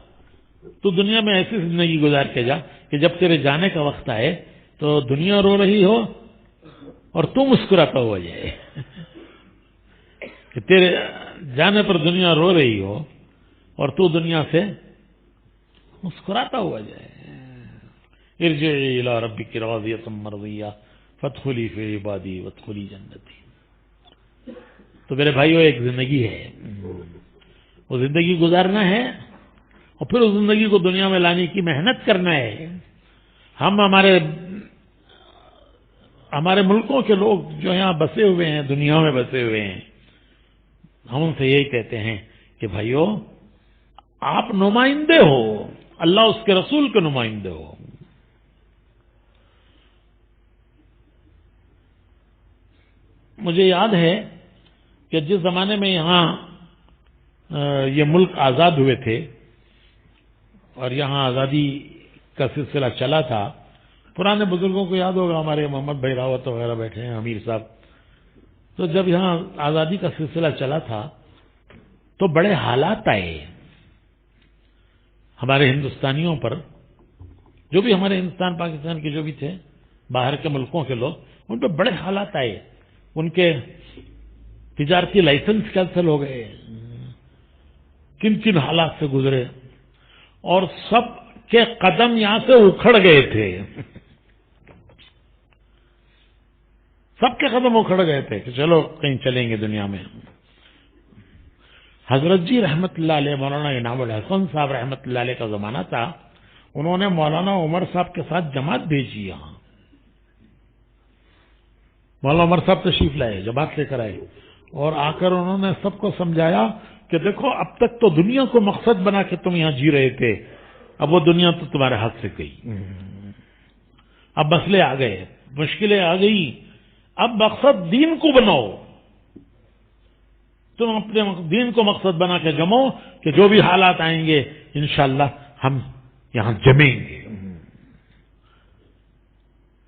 تو دنیا میں ایسی زندگی گزار کے جا کہ جب تیرے جانے کا وقت آئے تو دنیا رو رہی ہو اور تو مسکراتا ہوا جائے. کہ تیرے جانے پر دنیا رو رہی ہو اور تو دنیا سے مسکراتا ہوا جائے. ارجعی الی ربک راضیۃ مرضیہ فادخلی فی عبادی وادخلی جنتی. تو میرے بھائیو ایک زندگی ہے، وہ زندگی گزارنا ہے اور پھر اس زندگی کو دنیا میں لانے کی محنت کرنا ہے. ہم ہمارے ملکوں کے لوگ جو یہاں بسے ہوئے ہیں، دنیا میں بسے ہوئے ہیں، ہم ان سے یہی کہتے ہیں کہ بھائیو آپ نمائندے ہو، اللہ اس کے رسول کے نمائندے ہو. مجھے یاد ہے کہ جس زمانے میں یہاں یہ ملک آزاد ہوئے تھے اور یہاں آزادی کا سلسلہ چلا تھا، پرانے بزرگوں کو یاد ہوگا، ہمارے محمد بھائی راوت وغیرہ بیٹھے ہیں، امیر صاحب. تو جب یہاں آزادی کا سلسلہ چلا تھا تو بڑے حالات آئے ہمارے ہندوستانیوں پر، جو بھی ہمارے ہندوستان پاکستان کے جو بھی تھے، باہر کے ملکوں کے لوگ، ان پہ بڑے حالات آئے. ان کے تجارتی لائسنس کینسل ہو گئے، کن کن حالات سے گزرے، اور سب کے قدم یہاں سے اکھڑ گئے تھے. سب کے قدم اکھڑ گئے تھے کہ چلو کہیں چلیں گے دنیا میں. حضرت جی رحمت اللہ علیہ، مولانا انعام الحسن صاحب رحمت اللہ علیہ کا زمانہ تھا. انہوں نے مولانا عمر صاحب کے ساتھ جماعت بھیجی یہاں. مولانا عمر صاحب تشریف لائے، جماعت لے کر آئے، اور آ کر انہوں نے سب کو سمجھایا کہ دیکھو اب تک تو دنیا کو مقصد بنا کے تم یہاں جی رہے تھے، اب وہ دنیا تو تمہارے ہاتھ سے گئی. اب مسئلے آ گئے، مشکلیں آ گئی، اب مقصد دین کو بناؤ. تم اپنے دین کو مقصد بنا کے جمو کہ جو بھی حالات آئیں گے انشاءاللہ ہم یہاں جمیں گے.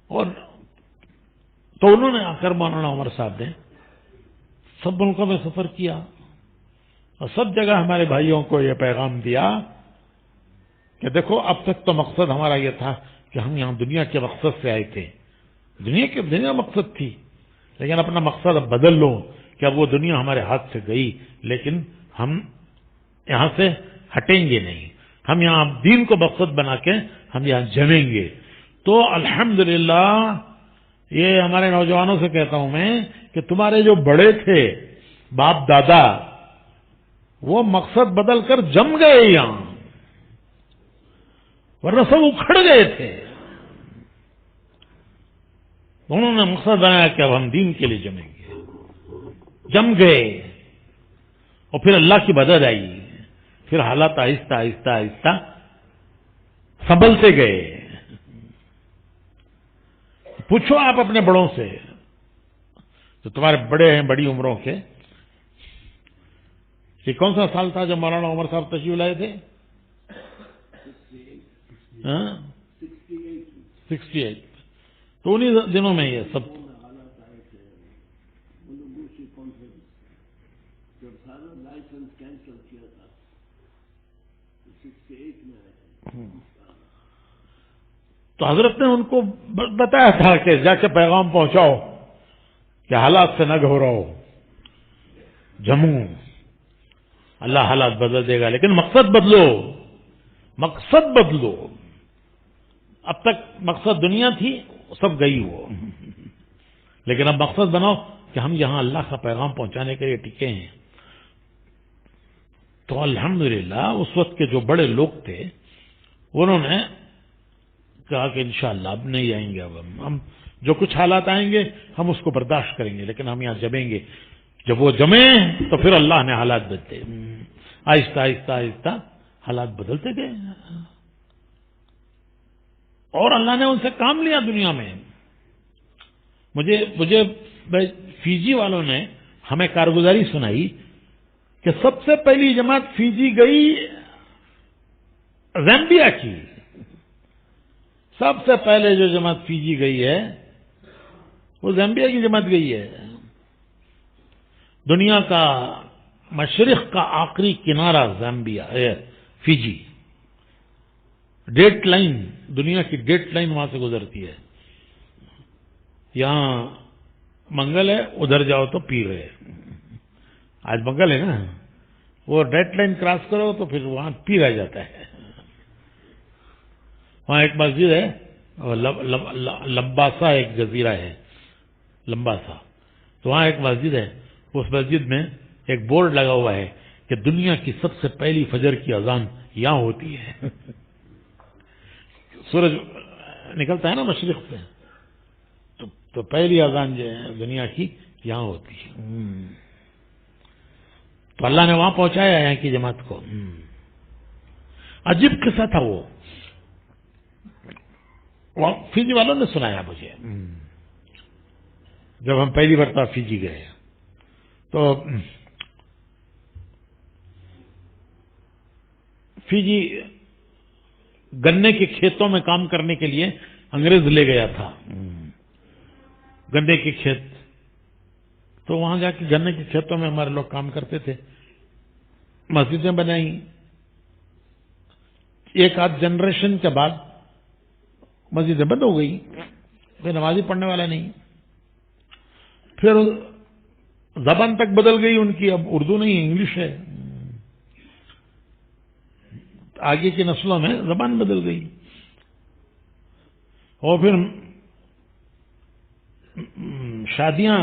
اور تو انہوں نے آ کر مولانا عمر صاحب نے سب ملکوں میں سفر کیا اور سب جگہ ہمارے بھائیوں کو یہ پیغام دیا کہ دیکھو اب تک تو مقصد ہمارا یہ تھا کہ ہم یہاں دنیا کے مقصد سے آئے تھے، دنیا مقصد تھی، لیکن اپنا مقصد اب بدل لو کہ اب وہ دنیا ہمارے ہاتھ سے گئی، لیکن ہم یہاں سے ہٹیں گے نہیں، ہم یہاں دین کو مقصد بنا کے ہم یہاں جمیں گے. تو الحمدللہ یہ ہمارے نوجوانوں سے کہتا ہوں میں کہ تمہارے جو بڑے تھے باپ دادا، وہ مقصد بدل کر جم گئے یہاں، ورنہ سب اکھڑ گئے تھے. انہوں نے مقصد بنایا کہ اب ہم دین کے لیے جمیں گے، جم گئے، اور پھر اللہ کی مدد آئی، پھر حالات آہستہ آہستہ آہستہ سنبھلتے گئے. پوچھو آپ اپنے بڑوں سے جو تمہارے بڑے ہیں بڑی عمروں کے، یہ کون سا سال تھا جب مولانا عمر صاحب تشریف لائے تھے؟ 68. تو انہی دنوں میں یہ سب تو حضرت نے ان کو بتایا تھا کہ جا کے پیغام پہنچاؤ کہ حالات سے نہ گھبراؤ، جموں، اللہ حالات بدل دے گا، لیکن مقصد بدلو، مقصد بدلو. اب تک مقصد دنیا تھی، سب گئی وہ، لیکن اب مقصد بناؤ کہ ہم یہاں اللہ کا پیغام پہنچانے کے لیے ٹکے ہیں. تو الحمدللہ اس وقت کے جو بڑے لوگ تھے انہوں نے کہا کہ انشاءاللہ اب نہیں آئیں گے، اب ہم جو کچھ حالات آئیں گے ہم اس کو برداشت کریں گے، لیکن ہم یہاں جمیں گے. جب وہ جمیں تو پھر اللہ نے حالات بدلے، آہستہ آہستہ آہستہ حالات بدلتے گئے، اور اللہ نے ان سے کام لیا دنیا میں. مجھے فیجی والوں نے ہمیں کارگزاری سنائی کہ سب سے پہلی جماعت فیجی گئی زامبیا کی، سب سے پہلے جو جماعت فیجی گئی ہے وہ زامبیا کی جماعت گئی ہے. دنیا کا مشرق کا آخری کنارہ زامبیا ہے، فیجی، ڈیٹ لائن، دنیا کی ڈیٹ لائن وہاں سے گزرتی ہے. یہاں منگل ہے، ادھر جاؤ تو پیر ہے. آج منگل ہے نا، وہ ڈیٹ لائن کراس کرو تو پھر وہاں پیر آ جاتا ہے. وہاں ایک مسجد ہے، لمبا سا ایک جزیرہ ہے، لمبا سا، تو وہاں ایک مسجد ہے. اس مسجد میں ایک بورڈ لگا ہوا ہے کہ دنیا کی سب سے پہلی فجر کی اذان یہاں ہوتی ہے. سورج نکلتا ہے نا مشرق سے، تو پہلی اذان جو ہے دنیا کی یہاں ہوتی ہے. تو اللہ نے وہاں پہنچایا یہاں کی جماعت کو. عجیب قصہ تھا وہ فیجی والوں نے سنایا مجھے. جب ہم پہلی مرتبہ فیجی گئے تو فیجی گنے کے کھیتوں میں کام کرنے کے لیے انگریز لے گیا تھا. گنے کے کھیت، تو وہاں جا کے گنے کے کھیتوں میں ہمارے لوگ کام کرتے تھے. مسجدیں بنائی. ایک آدھ جنریشن کے بعد مسجدیں بند ہو گئی، کوئی نمازی پڑھنے والا نہیں. پھر زبان تک بدل گئی ان کی، اب اردو نہیں انگلش ہے. آگے کی نسلوں میں زبان بدل گئی، اور پھر شادیاں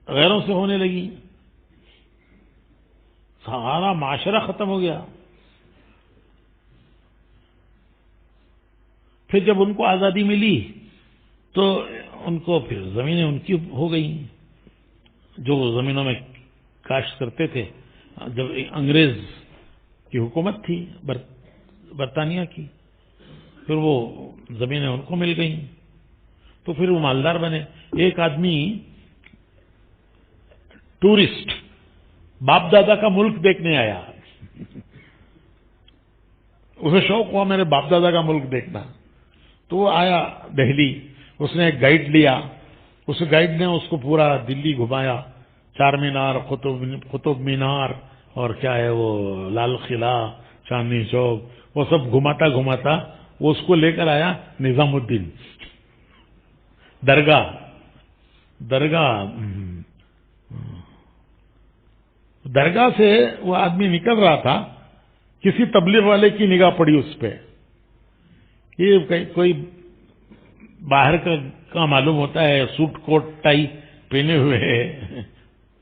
غیروں سے ہونے لگی، سارا معاشرہ ختم ہو گیا. پھر جب ان کو آزادی ملی تو ان کو پھر زمینیں ان کی ہو گئی، جو زمینوں میں کاشت کرتے تھے. جب انگریز کی حکومت تھی برطانیہ کی، پھر وہ زمینیں ان کو مل گئیں، تو پھر وہ مالدار بنے. ایک آدمی ٹورسٹ باپ دادا کا ملک دیکھنے آیا، اسے شوق ہوا میرے باپ دادا کا ملک دیکھنا، تو وہ آیا دہلی. اس نے ایک گائیڈ لیا، اس گائیڈ نے اس کو پورا دلی گھمایا، چار مینار، قطب مینار، اور کیا ہے وہ لال قلعہ، چاندنی چوک، وہ سب گھماتا گھماتا وہ اس کو لے کر آیا نظام الدین درگاہ سے. وہ آدمی نکل رہا تھا، کسی تبلیغ والے کی نگاہ پڑی اس پہ. یہ کوئی باہر کا معلوم ہوتا ہے، سوٹ کوٹ ٹائی پہنے ہوئے ہے.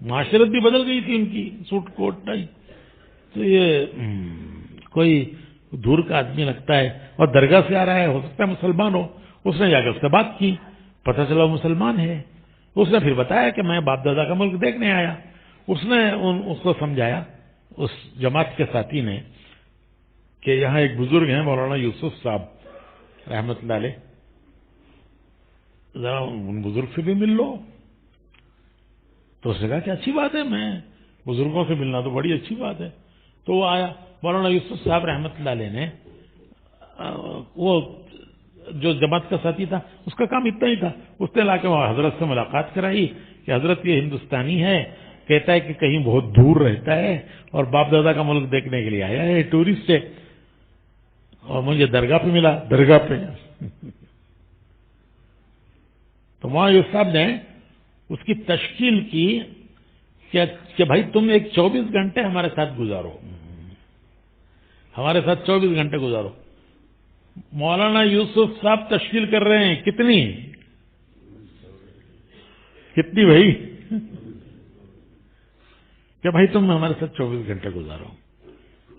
معاشرت بھی بدل گئی تھی ان کی، سوٹ کوٹ ٹائی. تو یہ کوئی دور کا آدمی لگتا ہے، اور درگاہ سے آ رہا ہے، ہو سکتا ہے مسلمان ہو. اس نے جا کر اس سے بات کی، پتہ چلا وہ مسلمان ہے. اس نے پھر بتایا کہ میں باپ دادا کا ملک دیکھنے آیا. اس نے اس کو سمجھایا، اس جماعت کے ساتھی نے، کہ یہاں ایک بزرگ ہیں مولانا یوسف صاحب رحمت اللہ علیہ، ذرا ان بزرگ سے بھی مل لو. تو اس نے کہا کہ اچھی بات ہے، میں بزرگوں سے ملنا تو بڑی اچھی بات ہے. تو وہ آیا. مولانا یوسف صاحب رحمت اللہ علیہ نے، وہ جو جماعت کا ساتھی تھا اس کا کام اتنا ہی تھا، اس نے لا کے وہاں حضرت سے ملاقات کرائی کہ حضرت یہ ہندوستانی ہے، کہتا ہے کہ کہیں بہت دور رہتا ہے اور باپ دادا کا ملک دیکھنے کے لیے آیا ہے، ٹورسٹ ہے، اور مجھے درگاہ پہ ملا. درگاہ پہ تو مولانا یوسف صاحب نے اس کی تشکیل کی کہ بھائی تم ایک 24 گھنٹے ہمارے ساتھ گزارو، ہمارے ساتھ 24 گھنٹے گزارو. مولانا یوسف صاحب تشکیل کر رہے ہیں، کتنی بھائی، کہ بھائی تم ہمارے ساتھ 24 گھنٹے گزارو.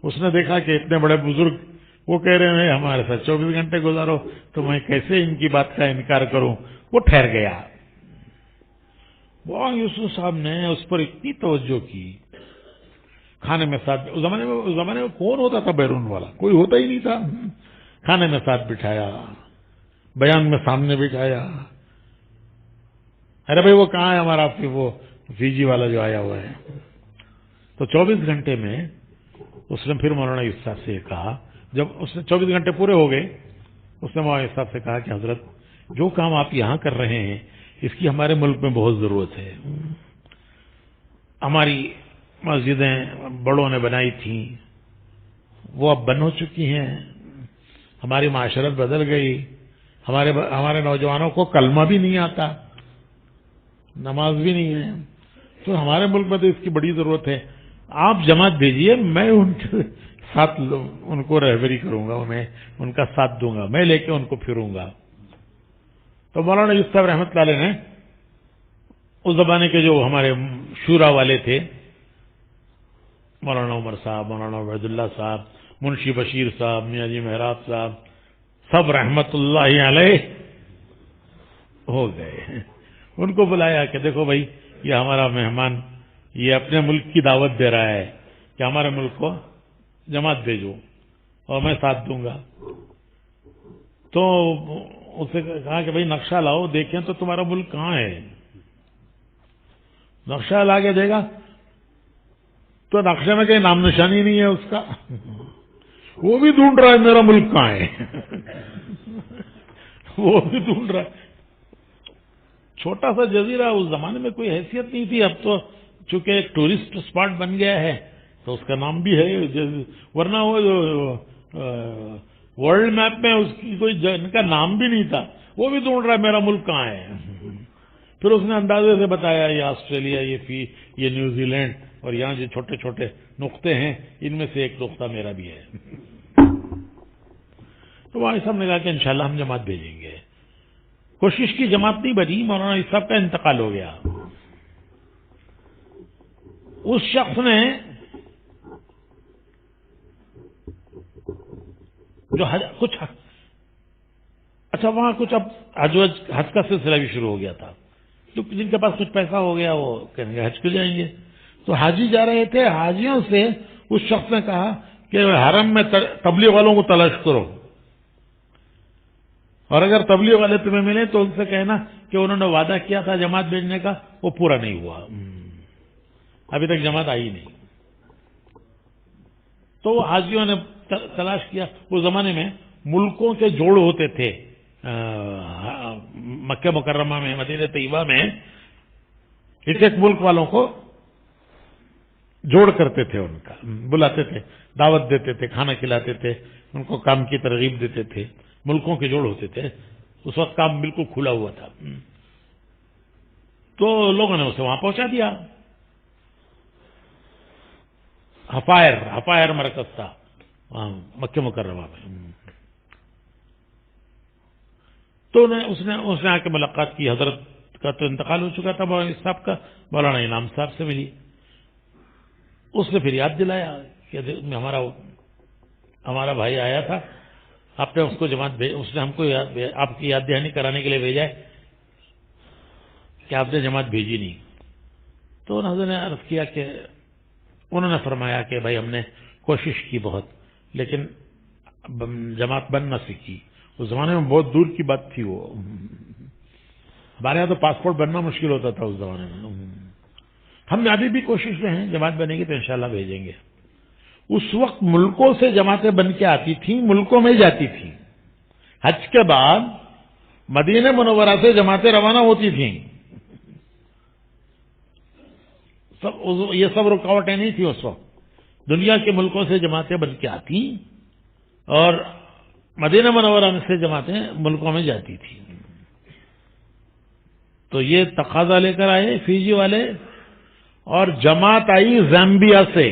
اس نے دیکھا کہ اتنے بڑے بزرگ وہ کہہ رہے ہیں ہمارے ساتھ 24 گھنٹے گزارو، تو میں کیسے ان کی بات کا انکار کروں. وہ ٹھہر گیا. مولانا یوسف صاحب نے اس پر اتنی توجہ کی، کھانے میں ساتھ، اس زمانے میں کون ہوتا تھا بیرون والا، کوئی ہوتا ہی نہیں تھا. کھانے میں ساتھ بٹھایا، بیان میں سامنے بٹھایا. ارے بھائی وہ کہاں ہے ہمارا وہ فیجی والا جو آیا ہوا ہے. تو 24 گھنٹے میں اس نے پھر مولانا یوسف صاحب سے کہا، جب اس نے 24 گھنٹے پورے ہو گئے، اس نے مولانا یوسف صاحب سے کہا کہ حضرت جو کام آپ یہاں کر رہے ہیں اس کی ہمارے ملک میں بہت ضرورت ہے. ہماری مسجدیں بڑوں نے بنائی تھیں وہ اب بند ہو چکی ہیں، ہماری معاشرت بدل گئی، ہمارے نوجوانوں کو کلمہ بھی نہیں آتا، نماز بھی نہیں ہے، تو ہمارے ملک میں تو اس کی بڑی ضرورت ہے۔ آپ جماعت بھیجیے، میں ان کے ساتھ ان کو رہبری کروں گا، میں ان کا ساتھ دوں گا، میں لے کے ان کو پھروں گا۔ تو مولانا یوسف صاحب رحمۃ اللہ علیہ نے اس زمانے کے جو ہمارے شورا والے تھے، مولانا عمر صاحب، مولانا عبید اللہ صاحب، منشی بشیر صاحب، میاں جی محراب صاحب، سب رحمت اللہ علیہ ہو گئے۔ ان کو بلایا کہ دیکھو بھائی، یہ ہمارا مہمان یہ اپنے ملک کی دعوت دے رہا ہے کہ ہمارے ملک کو جماعت بھیجو اور میں ساتھ دوں گا۔ تو اسے کہا کہ بھائی نقشہ لاؤ دیکھیں تو تمہارا ملک کہاں ہے۔ نقشہ لا کے دے گا تو نقشے میں کہیں نام نشانی نہیں ہے اس کا، وہ بھی ڈھونڈ رہا ہے میرا ملک کہاں ہے، وہ بھی ڈھونڈ رہا ہے۔ چھوٹا سا جزیرہ، اس زمانے میں کوئی حیثیت نہیں تھی، اب تو چونکہ ایک ٹورسٹ اسپاٹ بن گیا ہے تو اس کا نام بھی ہے، ورنہ وہ ورلڈ میپ میں اس کی کوئی ان کا نام بھی نہیں تھا، وہ بھی ڈھونڈ رہا ہے میرا ملک کہاں ہے۔ پھر اس نے اندازے سے بتایا یہ آسٹریلیا، یہ نیوزی لینڈ، اور یہاں جو چھوٹے چھوٹے نقطے ہیں ان میں سے ایک نقطہ میرا بھی ہے۔ تو وہاں صاحب نے کہا کہ انشاءاللہ ہم جماعت بھیجیں گے۔ کوشش کی، جماعت نہیں بنی، مولانا اس صاحب کا انتقال ہو گیا۔ اس شخص نے جو کچھ اچھا وہاں کچھ اب حج کا سلسلہ بھی شروع ہو گیا تھا، تو جن کے پاس کچھ پیسہ ہو گیا وہ کہیں گے حج کے جائیں گے، تو حاجی جا رہے تھے، حاجیوں سے اس شخص نے کہا کہ حرم میں تبلیغ والوں کو تلاش کرو، اور اگر تبلیغ والے تمہیں ملے تو ان سے کہنا کہ انہوں نے وعدہ کیا تھا جماعت بھیجنے کا، وہ پورا نہیں ہوا، ابھی تک جماعت آئی نہیں۔ تو حاجیوں نے تلاش کیا۔ اس زمانے میں ملکوں کے جوڑ ہوتے تھے، مکہ مکرمہ میں، مدینہ طیبہ میں ایک ایک ملک والوں کو جوڑ کرتے تھے، ان کا بلاتے تھے، دعوت دیتے تھے، کھانا کھلاتے تھے، ان کو کام کی ترغیب دیتے تھے، ملکوں کے جوڑ ہوتے تھے۔ اس وقت کام بالکل کھلا ہوا تھا، تو لوگوں نے اسے وہاں پہنچا دیا۔ ہفائر مرکز تھا مکہ مکرمہ میں۔ تو اس نے آ کے ملاقات کی، حضرت کا تو انتقال ہو چکا تھا مولانا صاحب کا، مولانا انعام صاحب سے ملی۔ اس نے پھر یاد دلایا کہ ہمارا بھائی آیا تھا، آپ نے اس کو اس نے ہم کو آپ کی یاد دہانی کرانے کے لیے بھیجا ہے کہ آپ نے جماعت بھیجی نہیں۔ تو حضرت نے عرض کیا کہ انہوں نے فرمایا کہ بھائی ہم نے کوشش کی بہت، لیکن جماعت بن نہ سکی۔ اس زمانے میں بہت دور کی بات تھی، وہ ہمارے یہاں تو پاسپورٹ بننا مشکل ہوتا تھا اس زمانے میں۔ ہم ابھی بھی کوشش میں ہیں، جماعت بنے گی تو انشاءاللہ بھیجیں گے۔ اس وقت ملکوں سے جماعتیں بن کے آتی تھیں، ملکوں میں جاتی تھیں۔ حج کے بعد مدینہ منورہ سے جماعتیں روانہ ہوتی تھیں۔ یہ سب رکاوٹیں نہیں تھی اس وقت، دنیا کے ملکوں سے جماعتیں بن کے آتی اور مدینہ منورہ سے جماعتیں ملکوں میں جاتی تھی۔ تو یہ تقاضا لے کر آئے فیجی والے، اور جماعت آئی زامبیا سے۔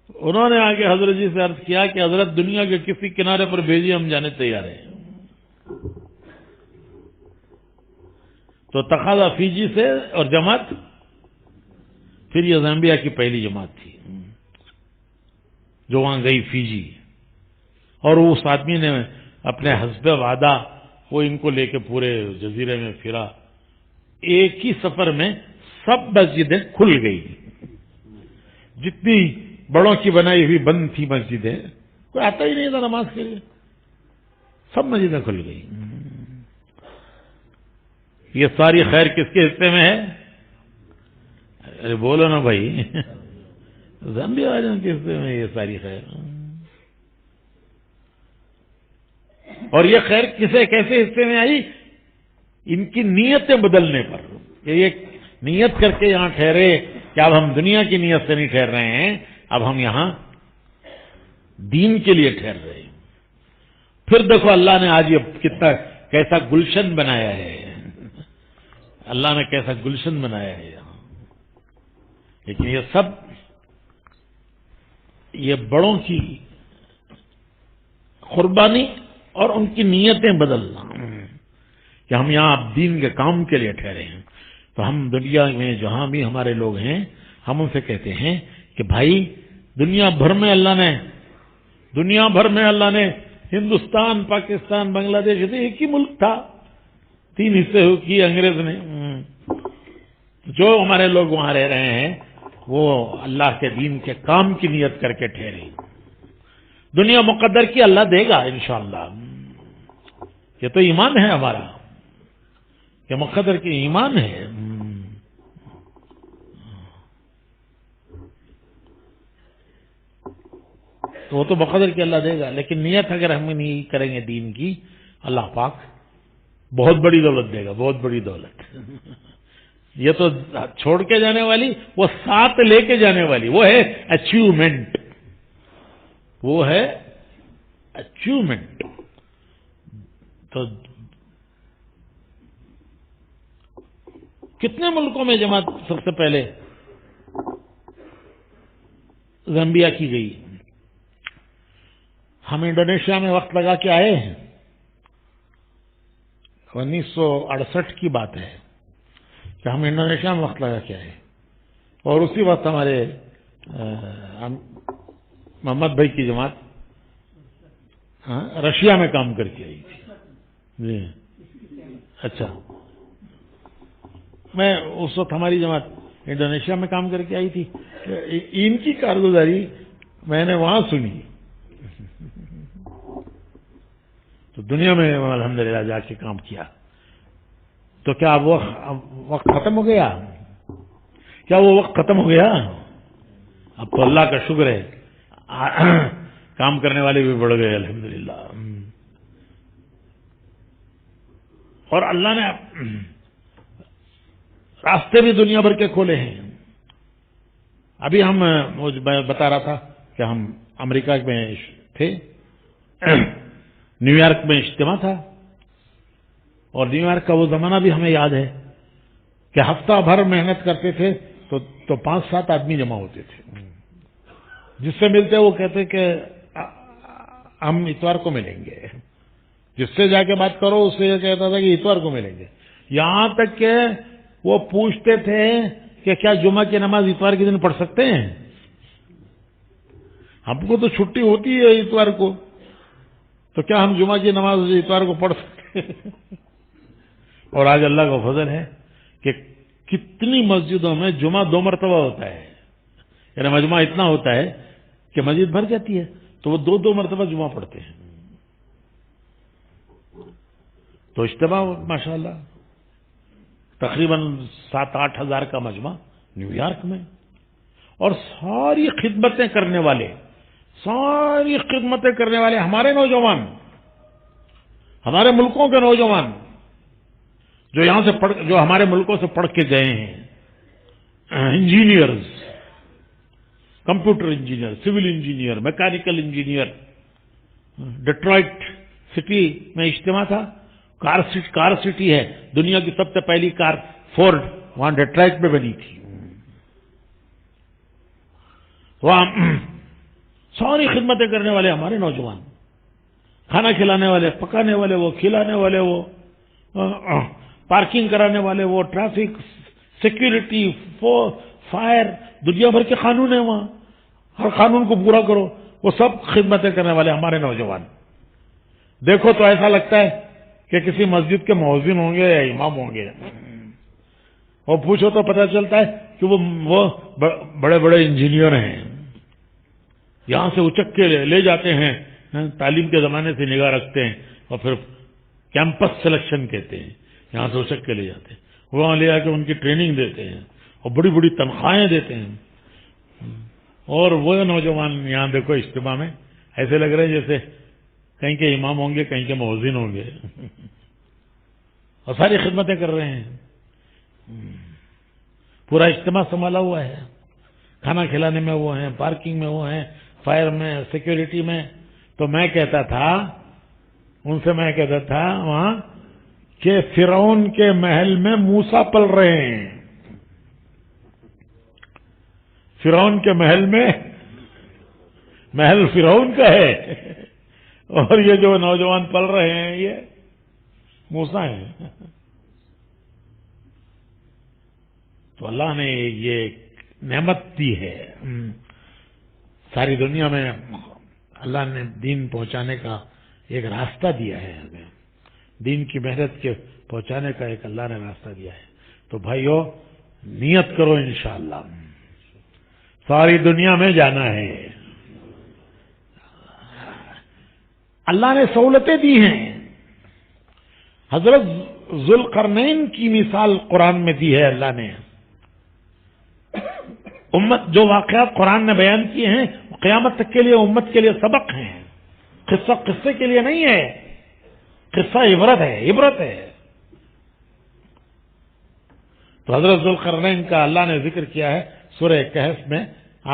انہوں نے آگے حضرت جی سے عرض کیا کہ حضرت دنیا کے کسی کنارے پر بھیجیے، ہم جانے تیار ہیں۔ تو تقاضا فیجی سے، اور جماعت پھر یہ زامبیا کی پہلی جماعت تھی جو وہاں گئی، فیجی، اور اس آدمی نے اپنے حسب وعدہ وہ ان کو لے کے پورے جزیرے میں پھرا۔ ایک ہی سفر میں سب مسجدیں کھل گئی، جتنی بڑوں کی بنائی ہوئی بند تھی مسجدیں، کوئی آتا ہی نہیں تھا نماز کے لیے، سب مسجدیں کھل گئی۔ یہ ساری خیر کس کے حصے میں ہے؟ ارے بولو نا بھائی، زامبیا والوں کے حصے میں یہ ساری خیر۔ اور یہ خیر کیسے حصے میں آئی؟ ان کی نیتیں بدلنے پر۔ یہ نیت کر کے یہاں ٹھہرے کہ اب ہم دنیا کی نیت سے نہیں ٹھہر رہے ہیں، اب ہم یہاں دین کے لیے ٹھہر رہے ہیں۔ پھر دیکھو اللہ نے آج یہ کیسا گلشن بنایا ہے، اللہ نے کیسا گلشن بنایا ہے یہاں۔ لیکن یہ سب یہ بڑوں کی قربانی اور ان کی نیتیں بدلنا کہ ہم یہاں اب دین کے کام کے لیے ٹھہرے ہیں۔ تو ہم دنیا میں جہاں بھی ہمارے لوگ ہیں، ہم ان سے کہتے ہیں کہ بھائی دنیا بھر میں اللہ نے ہندوستان، پاکستان، بنگلہ دیش، ایک ہی ملک تھا، 3 حصے کی انگریز نے۔ جو ہمارے لوگ وہاں رہ رہے ہیں وہ اللہ کے دین کے کام کی نیت کر کے ٹھہرے۔ دنیا مقدر کی اللہ دے گا انشاءاللہ، یہ تو ایمان ہے ہمارا، یہ مقدر کی ایمان ہے۔ تو وہ تو مقدر کی اللہ دے گا، لیکن نیت اگر ہم نہیں کریں گے دین کی، اللہ پاک بہت بڑی دولت دے گا، بہت بڑی دولت۔ یہ تو چھوڑ کے جانے والی، وہ ساتھ لے کے جانے والی، وہ ہے اچیومنٹ، وہ ہے اچیومنٹ۔ تو کتنے ملکوں میں جماعت سب سے پہلے زامبیا کی گئی؟ ہم انڈونیشیا میں وقت لگا کے آئے ہیں، 1968 کی بات ہے کہ ہم انڈونیشیا میں وقت لگا کے آئے، اور اسی وقت ہمارے محمد بھائی کی جماعت رشیا میں کام کر کے آئی تھی۔ جی اچھا، میں اس وقت ہماری جماعت انڈونیشیا میں کام کر کے آئی تھی، ان کی کارگزاری میں نے وہاں سنی۔ تو دنیا میں الحمدللہ جا کے کام کیا۔ تو کیا اب وقت ختم ہو گیا؟ کیا وہ وقت ختم ہو گیا؟ اب تو اللہ کا شکر ہے، کام کرنے والے بھی بڑھ گئے الحمدللہ۔ اور اللہ نے راستے بھی دنیا بھر کے کھولے ہیں۔ ابھی میں بتا رہا تھا کہ ہم امریکہ میں تھے، نیو یارک میں اجتماع تھا، اور نیو یارک کا وہ زمانہ بھی ہمیں یاد ہے کہ ہفتہ بھر محنت کرتے تھے تو 5-7 آدمی جمع ہوتے تھے، جس سے ملتے وہ کہتے کہ ہم اتوار کو ملیں گے، جس سے جا کے بات کرو اس سے یہ کہتا تھا کہ اتوار کو ملیں گے، یہاں تک کہ وہ پوچھتے تھے کہ کیا جمعہ کی نماز اتوار کے دن پڑھ سکتے ہیں؟ ہم کو تو چھٹی ہوتی ہے اتوار کو، تو کیا ہم جمعہ کی نماز اتوار کو پڑھ سکتے ہیں؟ اور آج اللہ کا فضل ہے کہ کتنی مسجدوں میں جمعہ 2 مرتبہ ہوتا ہے، یعنی مجمع اتنا ہوتا ہے کہ مسجد بھر جاتی ہے، تو وہ 2 مرتبہ جمعہ پڑھتے ہیں۔ تو اجتماع ماشاءاللہ تقریباً 7-8 ہزار کا مجمع نیو یارک میں، اور ساری خدمتیں کرنے والے ہمارے نوجوان، ہمارے ملکوں کے نوجوان جو یہاں سے جو ہمارے ملکوں سے پڑھ کے گئے ہیں، engineers, computer engineer, civil engineer, mechanical engineer. Detroit city میں اجتماع تھا، کار سٹی ہے، دنیا کی سب سے پہلی کار فورڈ وہاں ڈیٹرائٹ میں بنی تھی۔ وہاں ساری خدمتیں کرنے والے ہمارے نوجوان، کھانا کھلانے والے، پکانے والے وہ، کھلانے والے وہ، پارکنگ کرانے والے وہ، ٹریفک، سیکیورٹی، فائر، دنیا بھر کے قانون ہیں وہاں، ہر قانون کو پورا کرو، وہ سب خدمتیں کرنے والے ہمارے نوجوان۔ دیکھو تو ایسا لگتا ہے کہ کسی مسجد کے مؤذن ہوں گے یا امام ہوں گے، اور پوچھو تو پتہ چلتا ہے کہ وہ بڑے بڑے انجینئر ہیں، یہاں سے اچک کے لے جاتے ہیں، تعلیم کے زمانے سے نگاہ رکھتے ہیں، اور پھر کیمپس سلیکشن کہتے ہیں، یہاں سے اچک کے لے جاتے ہیں، وہاں لے آ کے ان کی ٹریننگ دیتے ہیں اور بڑی بڑی تنخواہیں دیتے ہیں۔ اور وہ نوجوان یہاں دیکھو اجتماع میں ایسے لگ رہے ہیں جیسے کہیں کے امام ہوں گے، کہیں کے مؤذن ہوں گے، اور ساری خدمتیں کر رہے ہیں۔ پورا اجتماع سنبھالا ہوا ہے، کھانا کھلانے میں وہ ہیں، پارکنگ میں وہ ہیں، فائر میں، سیکیورٹی میں. تو میں کہتا تھا ان سے، میں کہتا تھا وہاں کہ فرعون کے محل میں موسیٰ پل رہے ہیں. فرعون کے محل میں، محل فرعون کا ہے، اور یہ جو نوجوان پل رہے ہیں یہ موسیٰ ہیں. تو اللہ نے یہ نعمت دی ہے. ساری دنیا میں اللہ نے دین پہنچانے کا ایک راستہ دیا ہے ہمیں، دین کی محنت کے پہنچانے کا ایک اللہ نے راستہ دیا ہے. تو بھائیو نیت کرو انشاءاللہ ساری دنیا میں جانا ہے. اللہ نے سہولتیں دی ہیں. حضرت ذوالقرنین کی مثال قرآن میں دی ہے اللہ نے. امت جو واقعات قرآن نے بیان کیے ہیں قیامت تک کے لیے امت کے لیے سبق ہیں. قصہ قصے کے لیے نہیں ہے، قصہ عبرت ہے، عبرت ہے. تو حضرت ذوالقرنین کا اللہ نے ذکر کیا ہے سورہ کہف میں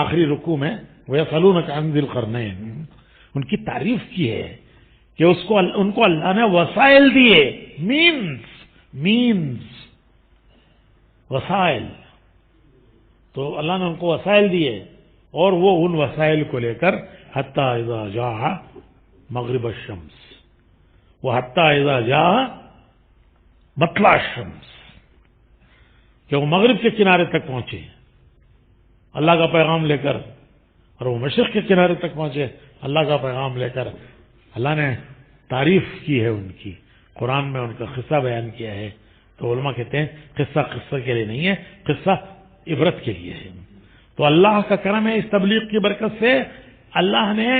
آخری رکوع میں، وَيَسْأَلُونَكَ عَنْ ذِي الْقَرْنَيْنِ. ان کی تعریف کی ہے کہ ان کو اللہ نے وسائل دیے. مینز وسائل. تو اللہ نے ان کو وسائل دیے اور وہ ان وسائل کو لے کر حتی اذا جاء مغرب الشمس، وہ حتی اذا جاء مطلع الشمس، کہ وہ مغرب کے کنارے تک پہنچے اللہ کا پیغام لے کر، اور وہ مشرق کے کنارے تک پہنچے اللہ کا پیغام لے کر. اللہ نے تعریف کی ہے ان کی، قرآن میں ان کا قصہ بیان کیا ہے. تو علماء کہتے ہیں قصہ کے لیے نہیں ہے، قصہ عبرت کے لیے ہے. تو اللہ کا کرم ہے اس تبلیغ کی برکت سے اللہ نے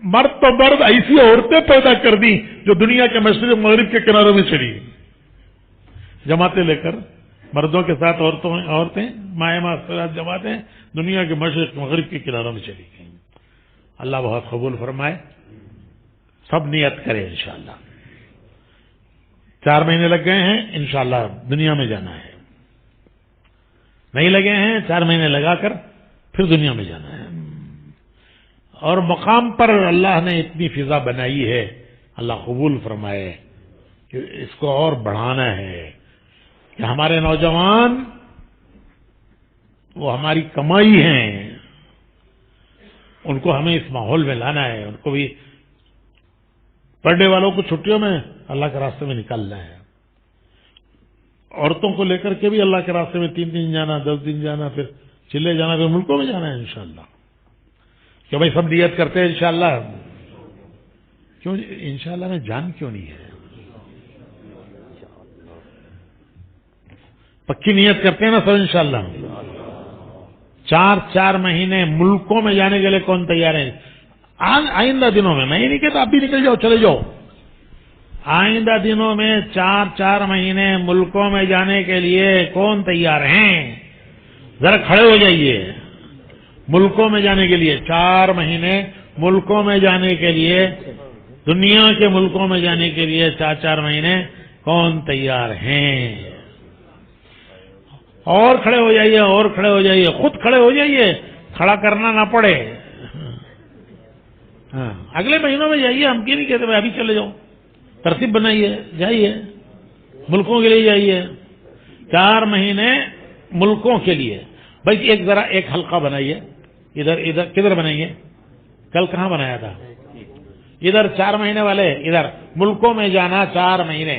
مرد تو مرد ایسی عورتیں پیدا کر دی جو دنیا کے مشرق مغرب کے کناروں میں چلی، جماعتیں لے کر مردوں کے ساتھ عورتیں مائیں معصرات جماعتیں دنیا کے مشرق مغرب کے کناروں میں چلی گئیں. اللہ بہت قبول فرمائے. سب نیت کرے انشاءاللہ. 4 مہینے لگ گئے ہیں، انشاءاللہ دنیا میں جانا ہے. نہیں لگے ہیں 4 مہینے لگا کر پھر دنیا میں جانا ہے. اور مقام پر اللہ نے اتنی فضا بنائی ہے، اللہ قبول فرمائے کہ اس کو اور بڑھانا ہے کہ ہمارے نوجوان وہ ہماری کمائی ہیں، ان کو ہمیں اس ماحول میں لانا ہے. ان کو بھی پڑھنے والوں کو چھٹیوں میں اللہ کے راستے میں نکالنا ہے. عورتوں کو لے کر کے بھی اللہ کے راستے میں 3 دن جانا، 10 دن جانا، پھر چلے جانا، پھر ملکوں میں جانا ہے انشاءاللہ. کہ بھائی سب نیت کرتے ہیں انشاءاللہ. کیوں انشاءاللہ میں جان کیوں نہیں ہے؟ پکی نیت کرتے ہیں نا سب انشاءاللہ. 4 مہینے ملکوں میں جانے کے لیے کون تیار ہے؟ آئندہ دنوں میں، میں یہ نہیں کہتا اب بھی نکل جاؤ چلے جاؤ. آئندہ دنوں میں 4 مہینے ملکوں میں جانے کے لیے کون تیار ہیں؟ ذرا کھڑے ہو جائیے. ملکوں میں جانے کے لیے 4 مہینے ملکوں میں جانے کے لیے، دنیا کے ملکوں میں جانے کے لیے 4 مہینے کون تیار ہیں؟ اور کھڑے ہو جائیے، اور کھڑے ہو جائیے، خود کھڑے ہو جائیے، کھڑا کرنا نہ پڑے. ہاں اگلے مہینوں میں جائیے، ہم کی نہیں کہتے بھائی ابھی چلے جاؤ. ترتیب بنائیے، جائیے ملکوں کے لیے جائیے. 4 مہینے ملکوں کے لیے. بھائی ایک حلقہ بنائیے. ادھر کدھر بنائیے؟ کل کہاں بنایا تھا؟ ادھر 4 مہینے والے، ادھر ملکوں میں جانا 4 مہینے.